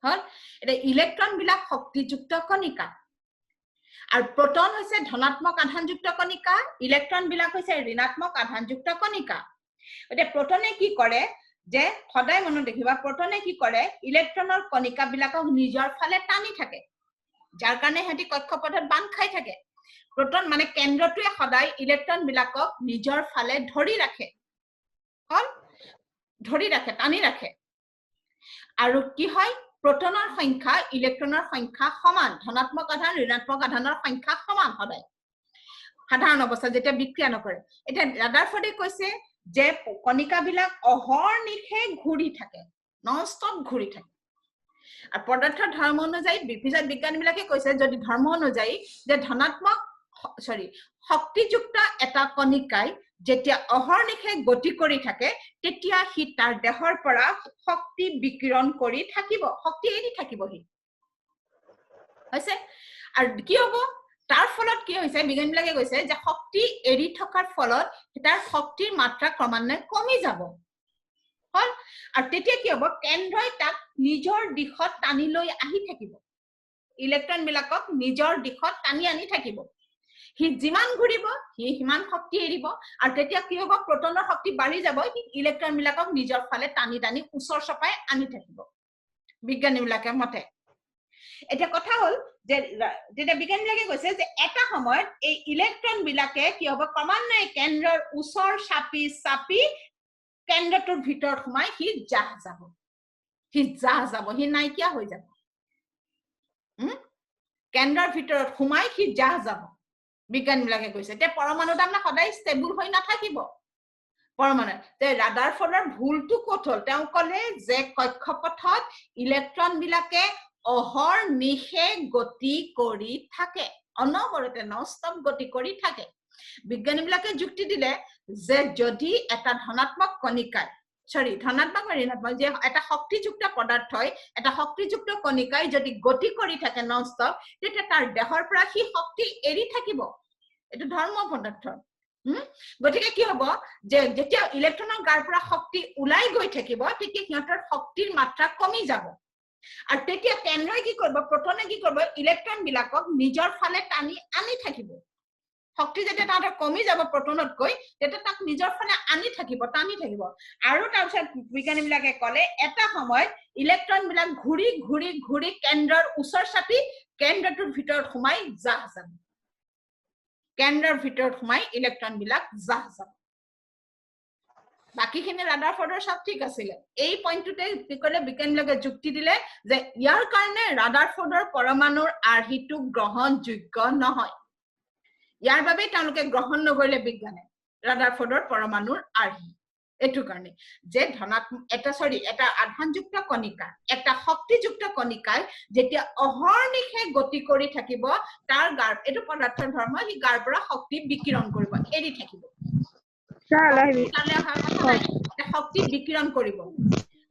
হল এটা ইলেক্ট্ৰন বিলাক শক্তিযুক্ত কণিকা আৰু প্ৰটন হৈছে ধনাত্মক আধানযুক্ত কণিকা ইলেক্ট্ৰন বিলাক হৈছে ঋণাত্মক আধানযুক্ত কণিকা এটা প্ৰটনে কি কৰে যে সদায় মনত দেখিবা প্ৰটনে কি কৰে ইলেক্ট্ৰনৰ কণিকা বিলাকক নিজৰ ফালে টানি থাকে যাৰ কাৰণে হেতি কক্ষপথত বান্ধ খাই থাকে প্ৰটন মানে কেন্দ্ৰটোৱে সদায় ইলেক্ট্ৰন বিলাকক নিজৰ ফালে ধৰি ৰাখে হল ধৰি ৰাখে টানি ৰাখে আৰু কি হয় প্ৰটনৰ সংখ্যা ইলেক্ট্ৰনৰ সংখ্যা সমান ধনাত্মক আধান ঋণাত্মক আধানৰ সংখ্যা সমান সদায় সাধাৰণ অৱস্থা যেতিয়া বিক্ৰিয়া নকৰে এটা ৰাদাৰফৰ্ডে কৈছে যে কণিকা বিলাক অহৰ্নিশে ঘূৰি থাকে নন ষ্টপ ঘূৰি থাকে আৰু পদাৰ্থৰ ধৰ্ম অনুযায়ী বিজ্ঞানী বিলাকে কৈছে যদি ধৰ্ম অনুযায়ী যে ধনাত্মক শক্তিযুক্ত এটা কণিকাই যেতিয়া অহৰ্নিশে গতি কৰি থাকে তেতিয়া হি তাৰ দেহৰ পৰা শক্তি বিকিৰণ কৰি থাকিব শক্তি এৰি থাকিব হি হৈছে আৰু কি হ'ব তাৰ ফলত কি হৈছে বিজ্ঞানীবিলাকে কৈছে যে শক্তি এৰি থকাৰ ফলত তাৰ শক্তিৰ মাত্ৰা ক্ৰমান্বয়ে কমি যাব হল আৰু তেতিয়া কি হ'ব কেন্দ্ৰই তাক নিজৰ দিশত টানি লৈ আহি থাকিব ইলেক্ট্ৰন বিলাকক নিজৰ দিশত টানি আনি থাকিব হি যিমান ঘূৰিব হি হিমান শক্তি এৰিব আৰু তেতিয়া কি হ'ব প্ৰটনৰ শক্তি বাঢ়ি যাব ইলেক্ট্ৰন বিলাকক নিজৰ ফালে টানি টানি উচৰ চপাই আনি থাকিব বিজ্ঞানীবিলাকে মতে এটা কথা হল যে যেটা বিজ্ঞানীবিলাকে কৈছে যে এটা সময়ত এই ইলেক্ট্ৰন বিলাকে কি হ'ব ক্ৰমান্বয়ে কেন্দ্ৰৰ উচৰ চাপি চাপি কেন্দ্ৰটোৰ ভিতৰত সোমাই হি জাহ যাব হি নাইকিয়া হৈ যাব কেন্দ্ৰৰ ভিতৰত সোমাই হি জাহ যাব বিজ্ঞানীবিলাকে কৈছে তে পৰমাণু তাৰমানে সদায় ষ্টেবল হৈ নাথাকিব পৰমাণু তে ৰাদাৰফৰ্ডৰ ভুলটো ক'ত হ'ল তেওঁ ক'লে যে কক্ষপথত ইলেক্ট্ৰন বিলাকে অহৰ্নিশে গতি কৰি থাকে অনবৰতে ননষ্টপ গতি কৰি থাকে বিজ্ঞানীবিলাকে যুক্তি দিলে যে যদি এটা ধনাত্মক কণিকাই ধনাত্মক বা ঋণাত্মক যে এটা শক্তিযুক্ত পদাৰ্থই এটা শক্তিযুক্ত কণিকাই যদি গতি কৰি থাকে ননষ্টপ তেতিয়া তাৰ দেহৰ পৰা সি শক্তি এৰি থাকিব এটো ধৰ্ম পদাৰ্থৰ গতিকে কি হ'ব যে যেতিয়া ইলেক্ট্ৰনৰ গাৰ পৰা শক্তি উলাই গৈ থাকিব তেতিয়া সিহঁতৰ শক্তিৰ মাত্ৰা কমি যাব আৰু তেতিয়া কেন্দ্ৰই কি কৰিব প্ৰটনে কি কৰিব ইলেক্ট্ৰন বিলাকক নিজৰ ফালে টানি আনি থাকিব শক্তি যেতিয়া তাহাঁতৰ কমি যাব প্ৰটনতকৈ তেতিয়া তাক নিজৰ ফালে আনি থাকিব টানি থাকিব আৰু তাৰপিছত বিজ্ঞানীবিলাকে ক'লে এটা সময়ত ইলেক্ট্ৰনবিলাক ঘূৰি ঘূৰি ঘূৰি কেন্দ্ৰৰ ওচৰ চাপি কেন্দ্ৰটোৰ ভিতৰত সোমাই যাব কেন্দ্ৰৰ ভিতৰত সোমাই ইলেক্ট্ৰনবিলাক যাব বাকিখিনি ৰাদাৰফৰ্ডৰ সব ঠিক আছিল এই পইণ্টটোতে কি ক'লে বিজ্ঞানীবিলাকে যুক্তি দিলে যে ইয়াৰ কাৰণে ৰাদাৰফৰ্ডৰ পৰমাণুৰ আৰ্হিটো গ্ৰহণযোগ্য নহয় ইয়াৰ বাবে তেওঁলোকে গ্ৰহণ নকৰিলে বিজ্ঞানে ৰাদাৰফৰ্ডৰ পৰমাণুৰ আৰ্হি এটো কাৰণে যে ধনাত্মক এটা আধানযুক্ত কণিকা এটা শক্তিযুক্ত কণিকাই যেতিয়া অহৰ্নিশে গতি কৰি থাকিব তাৰ গাৰ এটো পদাৰ্থৰ ধৰ্ম হি গাৰ পৰা শক্তি বিকিৰণ কৰিব এৰি থাকিব শক্তি বিকিৰণ কৰিব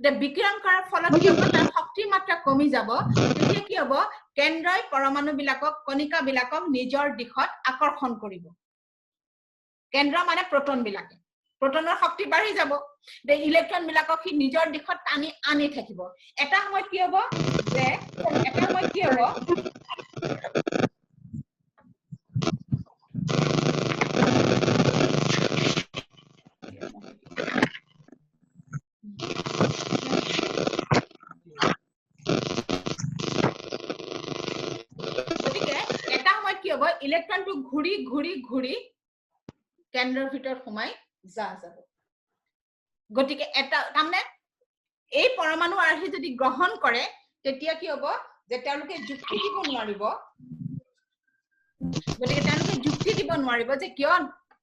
যে বিকিৰণ কৰাৰ ফলত কি হ'ব তাৰ শক্তিৰ মাত্ৰা কমি যাব তেতিয়া কি হ'ব কেন্দ্ৰই পৰমাণু বিলাকক কণিকা বিলাকক নিজৰ দিশত আকৰ্ষণ কৰিব কেন্দ্ৰ মানে প্ৰটন বিলাকে প্ৰটনৰ শক্তি বাঢ়ি যাব যে ইলেক্ট্ৰন বিলাকক কি নিজৰ দিশত টানি আনি থাকিব এটা সময় কি হ'ব যে এটা সময় কি হ'ব ইলেক্ট্ৰনটো ঘূৰি ঘূৰি ঘূৰি কেন্দ্ৰৰ ভিতৰত সোমাই যাব গতিকে এটা তাৰমানে এই পৰমাণু আৰ্হি যদি গ্ৰহণ কৰে তেতিয়া কি হ'ব যে তেওঁলোকে যুক্তি দিব নোৱাৰিব গতিকে তেওঁলোকে যুক্তি দিব নোৱাৰিব যে কিয়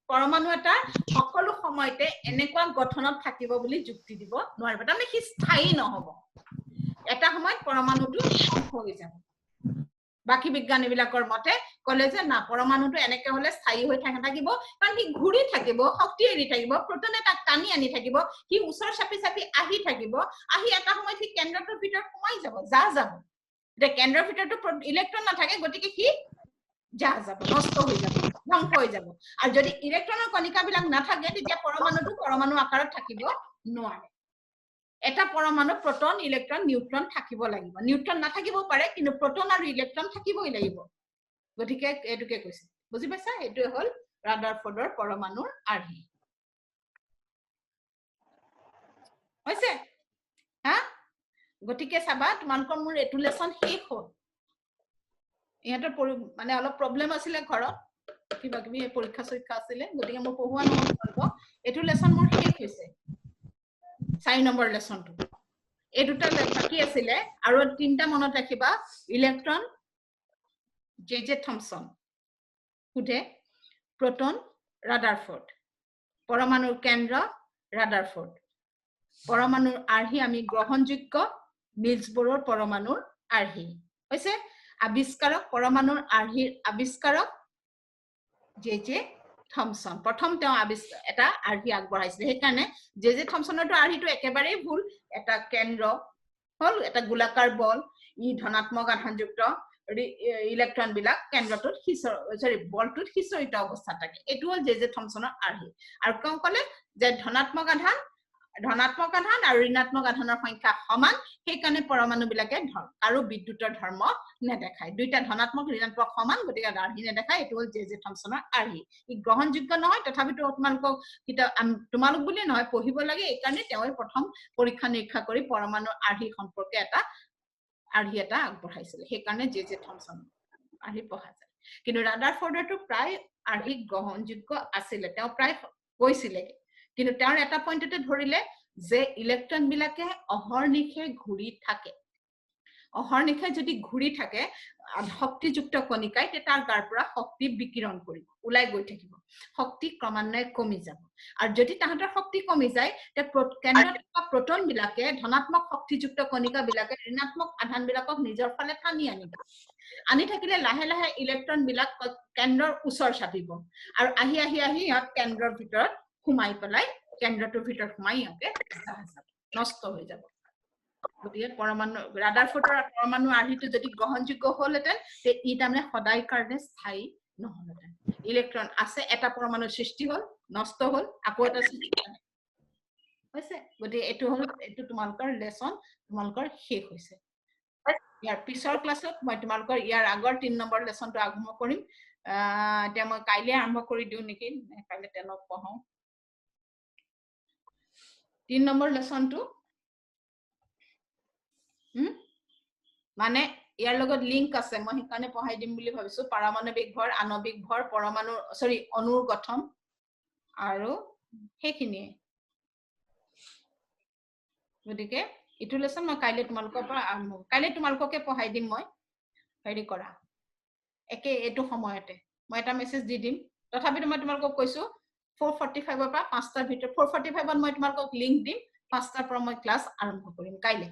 পৰমাণু এটা সকলো সময়তে এনেকুৱা গঠনত থাকিব বুলি যুক্তি দিব নোৱাৰিব তাৰমানে কি স্থায়ী নহব এটা সময়ত পৰমাণুটো ধ্বংস হৈ যাব বাকি বিজ্ঞানীবিলাকৰ মতে কলে যে না পৰমাণুটো এনেকৈ হলে স্থায়ী হৈ থাকিব কাৰণ কি ঘূৰি থাকিব শক্তি এৰি থাকিব প্ৰটনে তাক টানি আনি থাকিব কি ওচৰ চাপি চাপি আহি থাকিব আহি এটা সময়ত কি কেন্দ্ৰটোৰ ভিতৰত সোমাই যাব যাব যে কেন্দ্ৰৰ ভিতৰটো ইলেক্ট্ৰন নাথাকে গতিকে কি যাব নষ্ট হৈ যাব ধ্বংস হৈ যাব আৰু যদি ইলেক্ট্ৰনৰ কণিকাবিলাক নাথাকে তেতিয়া পৰমাণুটো পৰমাণু আকাৰত থাকিব নোৱাৰে এটা পৰমাণু প্ৰটন ইলেক্ট্ৰন নিউট্ৰন থাকিব লাগিব নিউট্ৰন নাথাকিব পাৰে কিন্তু প্ৰটন আৰু ইলেক্ট্ৰন থাকিবই লাগিব গতিকে এটোকে কৈছে বুজি পাইছা এটো হল ৰাদাৰফৰ্ডৰ পৰমাণুৰ আৰ্হি হৈছে হা গতিকে চাবা তোমালোকৰ মোৰ এটো লেসন শেষ হ'ল ইহঁতৰ মানে অলপ প্ৰবলেম আছিল ঘৰত কিবা কিবি পৰীক্ষা চৰীক্ষা আছিল গতিকে মই পঢ়ুৱা নহ'ব এটো লেসন মোৰ শেষ হৈছে 4 নম্বৰ লেসনটো এই দুটা বাকি আছিল আৰু তিনটা মনত ৰাখিবা ইলেক্ট্ৰন জে থমসন খুদে প্ৰটন ৰাদাৰফৰ্ড পৰমাণুৰ কেন্দ্ৰ ৰাদাৰফৰ্ড পৰমাণুৰ আৰ্হি আমি গ্ৰহণযোগ্য নিলছ বৰৰ পৰমাণুৰ আৰ্হি হৈছে আবিষ্কাৰক পৰমাণুৰ আৰ্হিৰ আবিষ্কাৰক জে থমসন প্ৰথম তেওঁ এটা আৰ্হি আগবঢ়াইছিল সেইকাৰণে জে থমসনৰটো আৰ্হিটো একেবাৰে ভুল এটা কেন্দ্ৰ হল এটা গোলাকাৰ বল ই ধনাত্মক আধানযুক্ত ইলেক্ট্ৰন বিলাক কেন্দ্ৰটোত বলটোত হিচৰিত অৱস্থাত থাকে এটো হল জে থমসনৰ আৰ্হি আৰু কওঁ কলে যে ধনাত্মক আধান আৰু ঋণাত্মক আধানৰ সংখ্যা সমান সেইকাৰণে পৰমাণু বিলাকে আৰু বিদ্যুতৰ ধৰ্ম নেদেখায় দুইটা ধনাত্মক ঋণাত্মক সমান গতিকে আৰ্হি নেদেখায় এটো হল জে থমসনৰ আৰ্হি ই গ্ৰহণযোগ্য নহয় তথাপিতো তোমালোক বুলি নহয় পঢ়িব লাগে এইকাৰণে তেওঁ প্ৰথম পৰীক্ষা নিৰীক্ষা কৰি পৰমাণুৰ আৰ্হি সম্পৰ্কে এটা আৰ্হি এটা আগবঢ়াইছিল সেইকাৰণে জে থমসন আৰ্হি পঢ়া যায় কিন্তু ৰাদাৰফৰ্ডৰটো প্ৰায় আৰ্হি গ্ৰহণযোগ্য আছিল তেওঁ প্ৰায় কৈছিলে কিন্তু তেওঁৰ এটা পইণ্টতে ধৰিলে যে ইলেক্ট্ৰন বিলাকে অহৰ্নিশে ঘূৰি থাকে অহৰ্নিশে যদি ঘূৰি থাকে শক্তিযুক্ত কণিকাই তাৰ গাৰ পৰা শক্তি বিকিৰণ কৰিব ওলাই গৈ থাকিব শক্তি ক্ৰমান্বয়ে কমি যাব আৰু যদি তাহাঁতৰ শক্তি কমি যায় তে কেন্দ্ৰত থকা প্ৰটন বিলাকে ধনাত্মক শক্তিযুক্ত কণিকা বিলাকে ঋণাত্মক আধান বিলাকক নিজৰ ফালে টানি আনি থাকিলে লাহে লাহে ইলেক্ট্ৰন বিলাক কেন্দ্ৰৰ ওচৰ চাপিব আৰু আহি ইহঁত কেন্দ্ৰৰ ভিতৰত সোমাই পেলাই কেন্দ্ৰটোৰ ভিতৰত সোমাই ইহঁতে নষ্ট হৈ যাব গতিকে পৰমাণু ৰাদাৰফৰ্ডৰ পৰমাণু আৰ্হিটো যদি গ্ৰহণযোগ্য হ'লহেঁতেন তে ই তাৰমানে সদায় কাৰণে স্থায়ী নহলহেঁতেন ইলেক্ট্ৰন আছে এটা পৰমাণুৰ সৃষ্টি হ'ল নষ্ট হ'ল আকৌ এটা সৃষ্টি হৈছে গতিকে এইটো তোমালোকৰ লেসন তোমালোকৰ শেষ হৈছে ইয়াৰ পিছৰ ক্লাছত মই তোমালোকৰ ইয়াৰ আগৰ 3 নম্বৰ লেসনটো আৰম্ভ কৰিম এতিয়া মই কাইলৈ আৰম্ভ কৰি দিওঁ নেকি কাইলৈ 10ক পঢ়াও 3 নম্বৰ লেসনটো মানে ইয়াৰ লগত লিংক আছে মই হিকানে পঢ়াই দিম বুলি ভাবিছো পাৰমাণবিক ভৰ আণবিক ভৰ পৰমাণু সৰি অণুৰ গঠন আৰু হেখিনি গতিকে ইটো লেসন মই কাইলৈ তোমালোকৰ পৰা কাইলৈ তোমালোককে পঢ়াই দিম মই হেৰি কৰা একে এটো সময়তে মই এটা মেছেজ দি দিম তথাপি মই তোমালোকক কৈছো 4:45 ৰ পৰা 5টাৰ ভিতৰত 4:45 ত মই তোমালোকক লিংক দিম 5টাৰ পৰা মই ক্লাস আৰম্ভ কৰিম কাইলৈ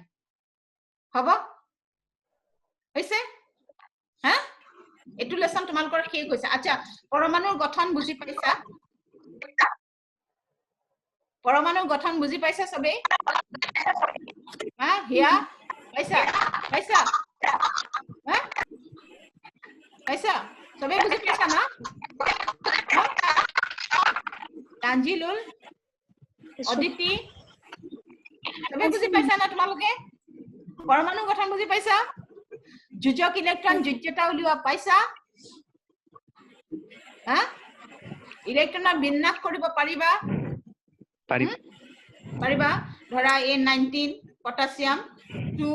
হ'ব হৈছে হা এটো লেসন তোমালোকৰ শেষ হৈছে আচ্ছা পৰমাণুৰ গঠন বুজি পাইছা পৰমাণুৰ গঠন বুজি পাইছা সবে হা হিয়া পাইছা পাইছা হা পাইছা সবে বুজি পাইছা না তানজিলুল অদিতি সবে বুজি পাইছা না তোমালোকে পৰমাণুৰ গঠন বুজি পাইছা যোজক ইলেক্ট্ৰন যোজ্যতা উলিওৱা পাইছা হা ইলেক্ট্ৰনৰ বিন্যাস কৰিব পাৰিবা পাৰিবা ধৰা A19 পটাছিয়াম 2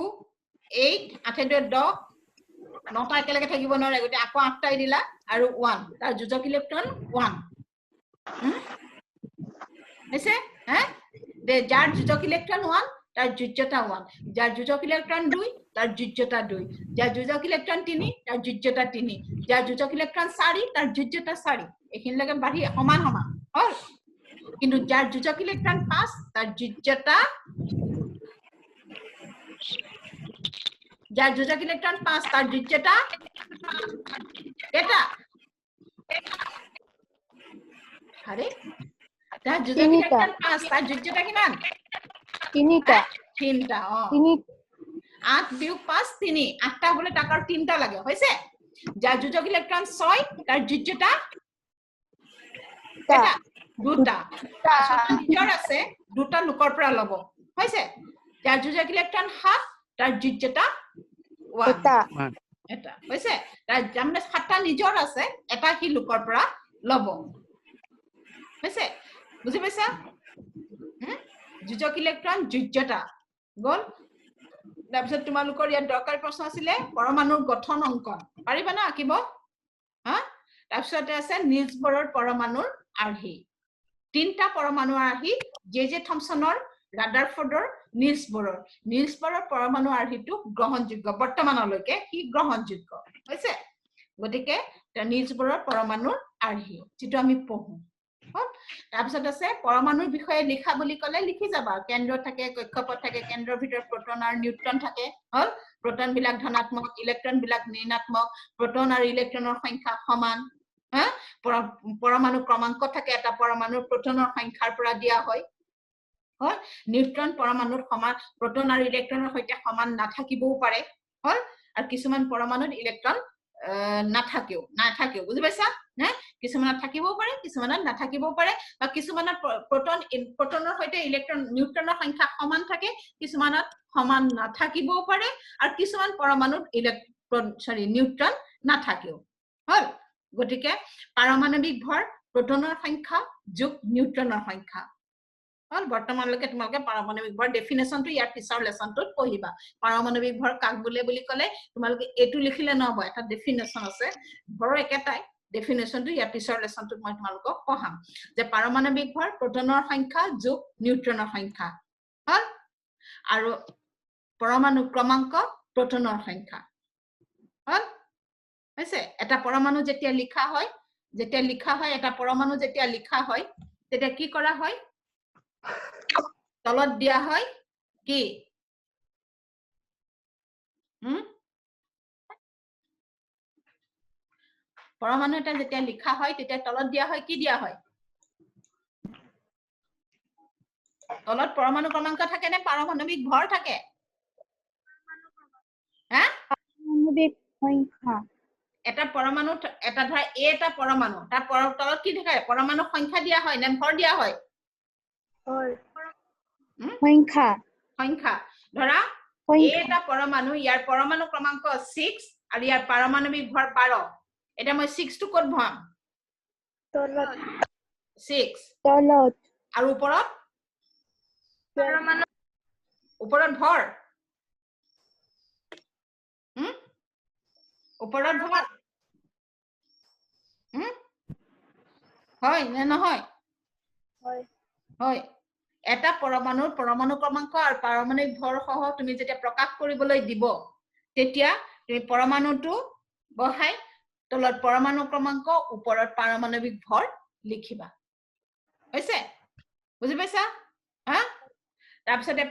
8 8 10 নটা একেলগে থাকিব নোৱাৰে গতে আকৌ 8টাই দিলা আৰু 1 তাৰ যোজক ইলেক্ট্ৰন 1 হৈছে হা দে যাৰ যোজক ইলেক্ট্ৰন 1 তাৰ যোজ্যতা 1 যাৰ যোজক ইলেক্ট্ৰন 2 তাৰ যোজ্যতা 2 যাৰ যোজক ইলেক্ট্ৰন 3 তাৰ যোজ্যতা 3 যাৰ যোজক ইলেক্ট্ৰন 4 তাৰ যোজ্যতা 4 এখিনলৈকে বাঢ়ি সমান সমান হল কিন্তু যাৰ যোজক ইলেক্ট্ৰন 5 তাৰ যোজ্যতা যাৰ যোজক ইলেক্ট্ৰন 5 তাৰ যোজ্যতা এটা আৰে যাৰ যোজক ইলেক্ট্ৰন 5 তাৰ যোজ্যতা কিমান তিনিটা অ 8 বিয়োগ 5 3 8টা বলে টাকাৰ 3টা লাগে হৈছে যাৰ যোজক ইলেক্ট্ৰন 6 তাৰ যোজ্যতা এটা দুটা নিজৰ আছে দুটা লোকৰ পৰা লব হৈছে যাৰ যোজক ইলেক্ট্ৰন 7 তাৰ যোজ্যতা 1 এটা হৈছে তাৰ জামনে 7টা নিজৰ আছে এটা কি লোকৰ পৰা লব হৈছে বুজি পাইছা যোজক ইলেক্ট্ৰন যোজ্যতা গল তাৰপিছত তোমালোকৰ ইয়াত দৰকাৰী প্ৰশ্ন আছিলে পৰমাণুৰ গঠন অংকন পাৰিবা না আকিব হা তাৰপিছত আছে নিলছ বৰৰ পৰমাণুৰ আৰ্হি তিনটা পৰমাণু আৰ্হি জে থমসনৰ ৰাদাৰফৰ্ডৰ নিলছ বৰৰ পৰমাণু আৰ্হিটো গ্ৰহণযোগ্য বৰ্তমানলৈকে কি গ্ৰহণযোগ্য হৈছে গতিকে নিলছ বৰৰ পৰমাণুৰ আৰ্হি যেটো আমি পঢ়ো তাৰপিছত আছে পৰমাণুৰ বিষয়ে লিখা বুলি কলে লিখি যাবা কেন্দ্ৰ থাকে কক্ষপথ থাকে কেন্দ্ৰৰ ভিতৰত প্ৰোটন আৰু নিউট্ৰন থাকে হল প্ৰোটন বিলাক ধনাত্মক ইলেক্ট্ৰন বিলাক ঋণাত্মক প্ৰোটন আৰু ইলেক্ট্ৰনৰ সংখ্যা সমান হা পৰমাণু ক্ৰমাংক থাকে এটা পৰমাণুৰ প্ৰোটনৰ সংখ্যাৰ পৰা দিয়া হয় হল নিউট্ৰন পৰমাণুৰ সমান প্ৰোটন আৰু ইলেক্ট্ৰনৰ সৈতে সমান নাথাকিবও পাৰে হল আৰু কিছুমান পৰমাণুত ইলেক্ট্ৰন নাথাকেও বুজি পাইছা না কিছুমানত থাকিবও পাৰে কিছুমানত নাথাকিবও পাৰে বা কিছুমানত প্ৰোটনৰ সৈতে ইলেক্ট্ৰন নিউট্ৰনৰ সংখ্যা সমান থাকে কিছুমানত সমান নাথাকিবও পাৰে আৰু কিছুমান পৰমাণুত নিউট্ৰন নাথাকেও হল গতিকে পাৰমাণবিক ভৰ প্ৰোটনৰ সংখ্যা যোগ নিউট্ৰনৰ সংখ্যা হল বৰ্তমানলৈকে তোমালোকে পাৰমাণবিক ভৰ ডেফিনেশনটো ইয়াৰ পিছৰ লেসনটোত পঢ়িবা পাৰমাণবিক ভৰ কাক বোলে বুলি কলে তোমালোকে এটো লিখিলে নহব এটা ডেফিনেশন আছে ভৰৰ একেটাই ডেফিনেশনটো ইয়াৰ পিছৰ লেসনটোত মই তোমালোকক পঢ়াম যে পাৰমাণবিক ভৰ প্ৰোটনৰ সংখ্যা যোগ নিউট্ৰনৰ সংখ্যা হল আৰু পৰমাণু ক্ৰমাংক প্ৰোটনৰ সংখ্যা হল হৈছে এটা পৰমাণু যেতিয়া লিখা হয় এটা পৰমাণু যেতিয়া লিখা হয় তেতিয়া কি কৰা হয় তলত দিয়া হয় কি পৰমাণু এটা যেতিয়া লিখা হয় তেতিয়া তলত দিয়া হয় কি দিয়া হয় তলত পৰমাণু ক্ৰমাংক থাকে নে পাৰমাণবিক ভৰ থাকে হা পাৰমাণবিক সংখ্যা এটা পৰমাণু এটা ধৰা এ এটা পৰমাণু তাৰ তলত কি থাকে পৰমাণু সংখ্যা দিয়া হয় নে ভৰ দিয়া হয় সংখ্যা ধৰা এ এটা পৰমাণু ইয়াৰ পৰমাণু ক্ৰমাংক 6 আৰু ইয়াৰ পাৰমাণবিক ভৰ 12 এটা মই 6 টো কত ভৰাম তলত 6 তলত আৰু ওপৰত পৰমাণু ওপৰত ভৰ ওপৰত ভৰ হয় নে নহয় হয় হয় এটা পৰমাণুৰ পৰমাণু ক্ৰমাংক আৰু পাৰমাণবিক ভৰ সহ তুমি যেতিয়া প্ৰকাশ কৰিবলৈ দিব তেতিয়া তুমি পৰমাণুটো বহাই তলত পৰমাণু ক্ৰমাংক ওপৰত পাৰমাণবিক ভৰ লিখিবা হৈছে বুজি পাইছা হা তাৰপিছতে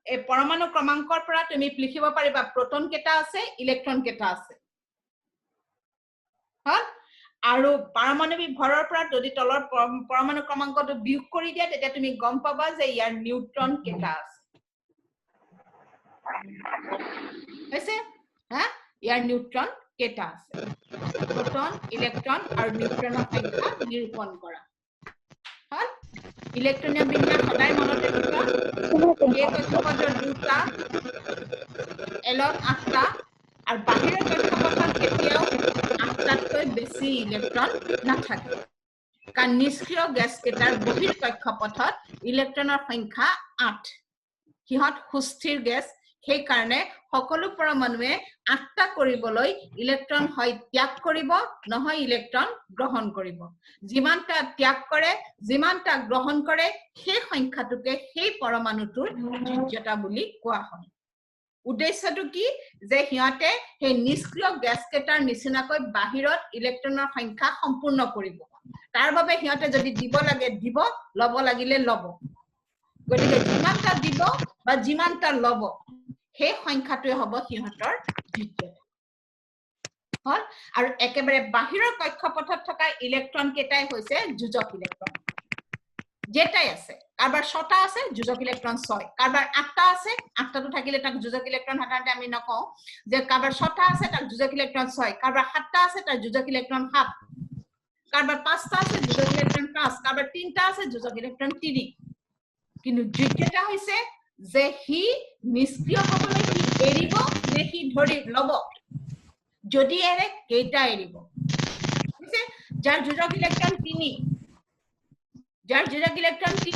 এই পৰমাণু ক্ৰমাংকৰ পৰা তুমি লিখিব পাৰিবা প্ৰোটন কেটা আছে ইলেক্ট্ৰন কেটা আছে হা আৰু পাৰমাণবিক ভৰৰ পৰা যদি তলৰ পৰমাণু ক্ৰমাংকটো বিয়োগ কৰি দিয়া তেতিয়া তুমি গম পাবা যে ইয়াৰ নিউট্ৰন কেটা আছে হৈছে হা ইয়াৰ নিউট্ৰন কেটা আছে প্ৰোটন ইলেক্ট্ৰন আৰু নিউট্ৰনৰ সংখ্যা নিৰূপণ কৰা হল ইলেক্ট্ৰনীয় বিন্যাস সদায় মনত ৰাখিবা এই কক্ষপথৰ দুটা এলত 8টা আৰু বাহিৰৰ কক্ষপথত কেতিয়াও 8টাতকৈ বেছি ইলেক্ট্ৰন নাথাকে কাৰণ নিষ্ক্ৰিয় গ্যাস কেটাৰ বহিৰ কক্ষপথত ইলেক্ট্ৰনৰ সংখ্যা 8 হিহত সুস্থিৰ গ্যাস সেই কাৰণে সকলো পৰমাণুৱে 8টা কৰিবলৈ ইলেক্ট্ৰন হয় ত্যাগ কৰিব নহয় ইলেক্ট্ৰন গ্ৰহণ কৰিব যিমানটা ত্যাগ কৰে যিমানটা গ্ৰহণ কৰে সেই সংখ্যাটোকে সেই পৰমাণুটোৰ যোগ্যতা বুলি কোৱা হয় উদ্দেশ্যটো কি যে হিয়তে সেই নিষ্ক্ৰিয় গ্যাস কেটাৰ নিচিনাকৈ বাহিৰত ইলেক্ট্ৰনৰ সংখ্যা সম্পূৰ্ণ কৰিব তাৰ বাবে হিয়তে যদি দিব লাগে দিব লব লাগিলে লব গতিকে যিমানটা দিব বা যিমানটা লব সেই সংখ্যাটোৱে হ'ব সিহঁতৰ যোগ্যতা হল আৰু একেবাৰে বাহিৰৰ কক্ষপথত থকা ইলেক্ট্ৰন কেটাই হৈছে যোজক ইলেক্ট্ৰন যেটাই আছে কাৰবাৰ 6টা আছে যোজক ইলেক্ট্ৰন 6 কাৰবাৰ 8টা আছে 8টাটো থাকিলে তাক যোজক ইলেক্ট্ৰন সাধাৰণতে আমি নকওঁ যে কারবার 6টা আছে তাক যোজক ইলেক্ট্রন 6 কারবার 7টা আছে তাক যোজক ইলেক্ট্রন 7 কারবার 5টা আছে যোজক ইলেক্ট্রন 5 কারবার 3টা আছে যোজক ইলেক্ট্রন 3 কিন্তু যোগ্যতা হৈছে যে হি নিষ্ক্ৰিয় হ'বলৈ কি এৰিব নে হি ধৰি লব যদি এৰে কেইটা এৰিব বুজিছে যাৰ যোজক ইলেক্ট্ৰন 3 যাৰ যোজক ইলেক্ট্ৰন 3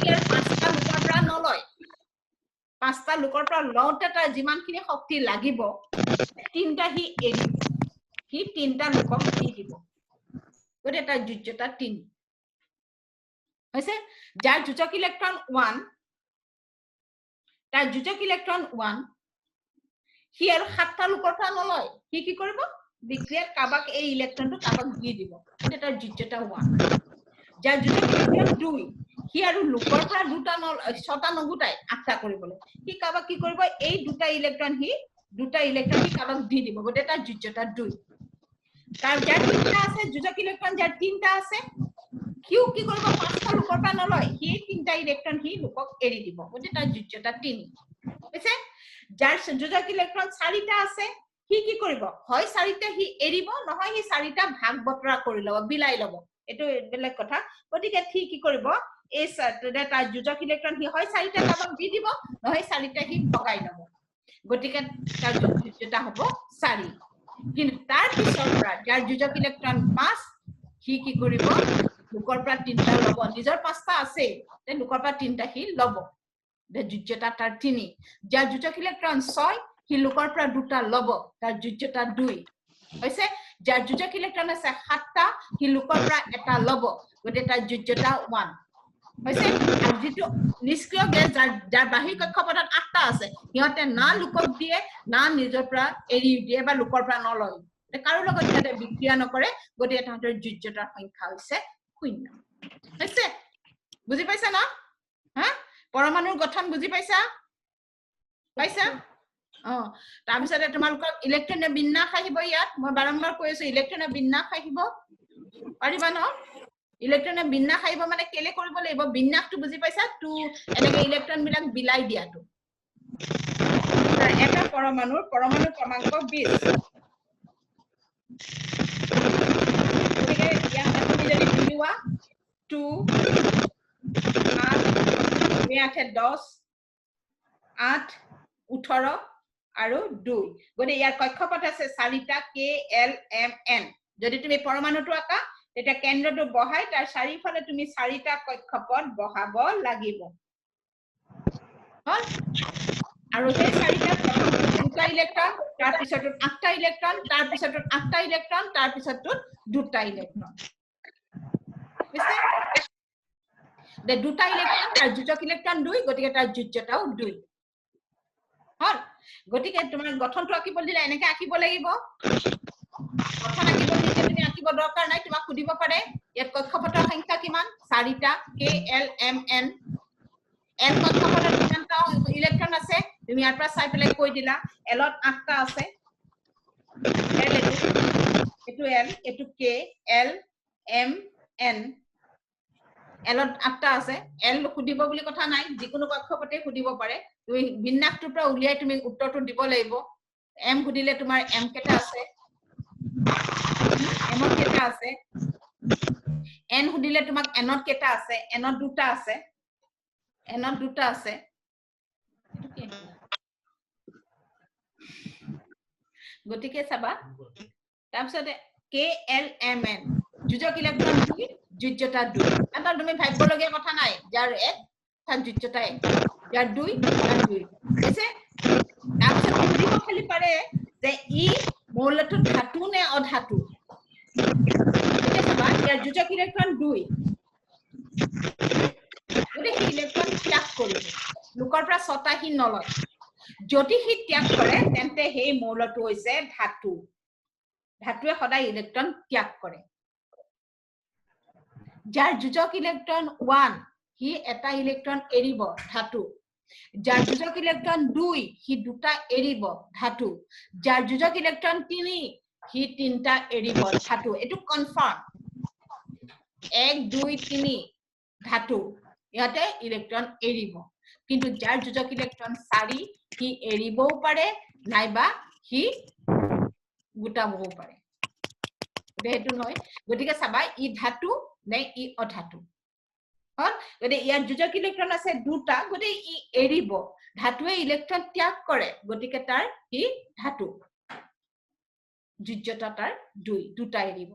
ইয়াৰ 5টা লোকৰ পৰা নলয় 5টা লোকৰ পৰা লওঁতে তাৰ যিমানখিনি শক্তি লাগিব 3টা হি এৰিব হি 3টা লোকক দি দিব গতিকে তাৰ যোগ্যতা 3 হৈছে যাৰ যোজক ইলেক্ট্ৰন 1 তাৰ যোজক ইলেক্ট্ৰন 1 হি আৰু 7টা লোকৰ পৰা নলয় হি কি কৰিব বিক্ৰিয়াত কাবাক এই ইলেক্ট্ৰনটো কাবাক দি দিব গতিকে তাৰ যোগ্যতা 1 যাৰ যোজক ইলেক্ট্ৰন 2 হি আৰু লোকৰ পৰা দুটা 6টা নগুটাই 8টা কৰিবলৈ হি কাবাক কি কৰিব এই দুটা ইলেক্ট্ৰন হি কাবাক দি দিব গতিকে তাৰ যোগ্যতা 2 তাৰ যাৰ 3টা আছে যোজক ইলেক্ট্ৰন যাৰ 3টা আছে কিউ কি কৰিব 5টা লোকৰ পৰা নলয় হি 3টা ইলেক্ট্ৰন হি লোকক এৰি দিব গতিকে তাৰ যোগ্যতা 3 হৈছে যাৰ যোজক ইলেক্ট্ৰন 4টা আছে হি কি কৰিব হয় 4টা হি এৰিব নহয় হি 4টা ভাগ বতৰা কৰি লব বিলাই লব এটো বেলেগ কথা গতিকে হি কি কৰিব এই তাৰ যোজক ইলেক্ট্ৰন হি হয় 4টা কাবাক দি দিব নহয় 4টা হি ভগাই লব গতিকে তাৰ যোগ্যতা হ'ব 4 কিন্তু তাৰ পিছৰ পৰা যাৰ যোজক ইলেক্ট্ৰন 5 হি কি কৰিব লোকৰ পৰা 3টা লব নিজৰ 5টা আছে তে লোকৰ পৰা 3টা হি লব দে যোগ্যতা তাৰ 3 যাৰ যোজক ইলেক্ট্ৰন 6 হি লোকৰ পৰা 2টা লব তাৰ যোগ্যতা 2 হৈছে যাৰ যোজক ইলেক্ট্ৰন আছে 7টা হি লোকৰ পৰা এটা লব গতিকে তাৰ যোগ্যতা 1 হৈছে আৰু যেটো নিষ্ক্ৰিয় গ্যাস যাৰ বাহিৰ কক্ষপথত 8টা আছে হিয়তে না লোকক দিয়ে না নিজৰ পৰা এৰি দিয়ে বা লোকৰ পৰা নলয় কাৰো লগত হিয়তে বিক্ৰিয়া নকৰে গতিকে তাহাঁতৰ যোগ্যতাৰ সংখ্যা হৈছে 0 হৈছে বুজি পাইছা না হা পৰমাণুৰ গঠন বুজি পাইছা তাৰ পিছতে তোমালোকৰ ইলেক্ট্ৰনীয় বিন্যাস আহিব ইয়াত মই বাৰম্বাৰ কৈ আছো ইলেক্ট্ৰনীয় বিন্যাস আহিব পাৰিবা ন ইলেক্ট্ৰনীয় বিন্যাস আহিব মানে কেলে কৰিব লাগিব বিন্যাসটো বুজি পাইছা টু এনেকে ইলেক্ট্ৰন বিলাক বিলাই দিয়াটো এটা পৰমাণু ক্ৰমাংক 20 গতিকে ইয়াত তুমি যদি বিলোৱা 2 8 10 8 18 আৰু 2 গতি ইয়াৰ কক্ষপথ আছে 4টা K L M N যদি তুমি পৰমাণুটো আঁকা তেতিয়া কেন্দ্ৰটো বহাই তাৰ চাৰিফালে তুমি 4টা কক্ষপথ বহাব লাগিব হল আৰু সেই 4টা প্ৰথমটো 2টা ইলেক্ট্ৰন তাৰ পিছতো 8টা ইলেক্ট্ৰন তাৰ পিছতো 8টা ইলেক্ট্ৰন তাৰ পিছতো 2টা ইলেক্ট্ৰন বুঝছে দে 2টা ইলেক্ট্ৰন তাৰ যোজক ইলেক্ট্ৰন 2 গতিকে তাৰ যোজ্যতাও 2 হল গতিকে তোমাৰ গঠনটো আঁকিব দিলে এনেকৈ আঁকিব লাগিব গঠন আঁকিব দিলে তুমি আঁকিব দৰকাৰ নাই তোমাক সুধিব পাৰে ইয়াত কক্ষপথৰ সংখ্যা কিমান 4টা K L M N L কক্ষপথত কিমানটা ইলেক্ট্ৰন আছে তুমি ইয়াৰ পৰা চাই পেলাই কৈ দিলা L ত 8টা আছে L এটো L এটো K L M N L ত 8টা আছে L সুধিব বুলি কথা নাই যিকোনো কক্ষপথে সুধিব পাৰে তুমি বিন্যাসটোৰ পৰা উলিয়াই তুমি উত্তৰটো দিব লাগিব M সুধিলে তোমাৰ M কেটা আছে M ত কেটা আছে N সুধিলে তোমাক N ত কেটা আছে N ত দুটা আছে N ত দুটা আছে গতিকে চাবা তাৰপিছত K L M N যোজক ইলেক্ট্ৰন 2 যোজ্যতা 2 এটা তুমি ভাবিবলগীয়া কথা নাই যাৰ 1 তাৰ যোজ্যতা 1 যাৰ 2 তাৰ 2 আছে তাৰপিছত সুধিব খালি পাৰে যে ই মৌলটো ধাতু নে অধাতু এটা চাবা ইয়াৰ যোজক ইলেক্ট্ৰন 2 গতিকে ইলেক্ট্ৰন ত্যাগ কৰিব লোকৰ পৰা 6টা হি নলয় যদি হি ত্যাগ কৰে তেন্তে সেই মৌলটো হৈছে ধাতু ধাতুৱে সদায় ইলেক্ট্ৰন ত্যাগ কৰে যাৰ যোজক ইলেক্ট্ৰন 1 হি এটা ইলেক্ট্ৰন এৰিব ধাতু যাৰ যোজক ইলেক্ট্ৰন 2 হি দুটা এৰিব ধাতু যাৰ যোজক ইলেক্ট্ৰন 3 হি তিনটা এৰিব ধাতু এটো কনফাৰ্ম 1 2 3 ধাতু ইয়াতে ইলেক্ট্ৰন এৰিব কিন্তু যাৰ যোজক ইলেক্ট্ৰন 4 হি এৰিবও পাৰে নাইবা হি গোটাবও পাৰে সেইটো নহয় গতিকে চাবা ই ধাতু নে ই অধাতু হল গতিকে ইয়াৰ যোজক ইলেক্ট্ৰন আছে দুটা গতিকে ই এৰিব ধাতুৱে ইলেক্ট্ৰন ত্যাগ কৰে গতিকে তাৰ ই ধাতু যোজ্যতা তাৰ 2 দুটা এৰিব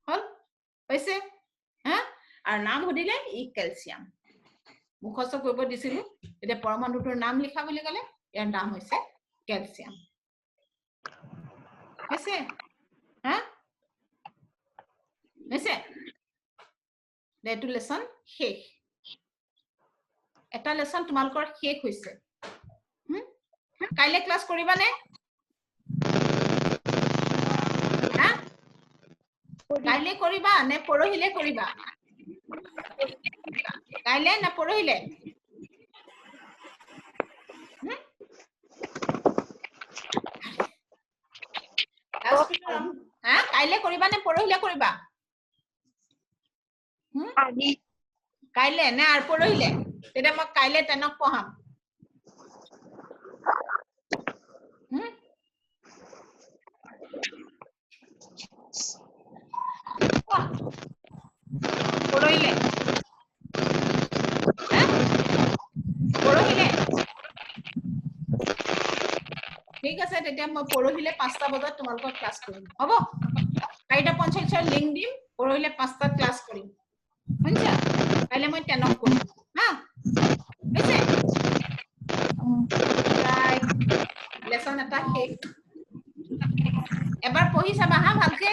হল হৈছে হা আৰু নাম সুধিলে ই ক্যালসিয়াম মুখস্থ কৰিব দিছিলো এতিয়া পৰমাণুটোৰ নাম লিখা বুলি ক'লে ইয়াৰ নাম হৈছে ক্যালসিয়াম হৈছে হা হৈছে দেটো লেসন শেষ এটা লেসন তোমালকৰ শেষ হৈছে কাইলে ক্লাস কৰিবা নে হা কাইলে কৰিবা নে পৰহিলে কৰিবা কাইলে না পৰহিলে হা কাইলে কৰিবা নে পৰহিলে কৰিবা আজি কাইলে না আৰ পৰহিলে তেটা মই কাইলে তেনক পঢ়াম পৰহিলে পৰহিলে ঠিক আছে তেতিয়া মই পৰহিলে 5টা বজাত তোমালোকৰ ক্লাস কৰিম হ'ব 4:45 লিংক দিম পৰহিলে 5টাত ক্লাস কৰিম হঞ্জা কাইলে মই তেনক কৰিম হা হৈছে লেসন এটা শেষ এবাৰ পঢ়ি চাবা হা ভালকে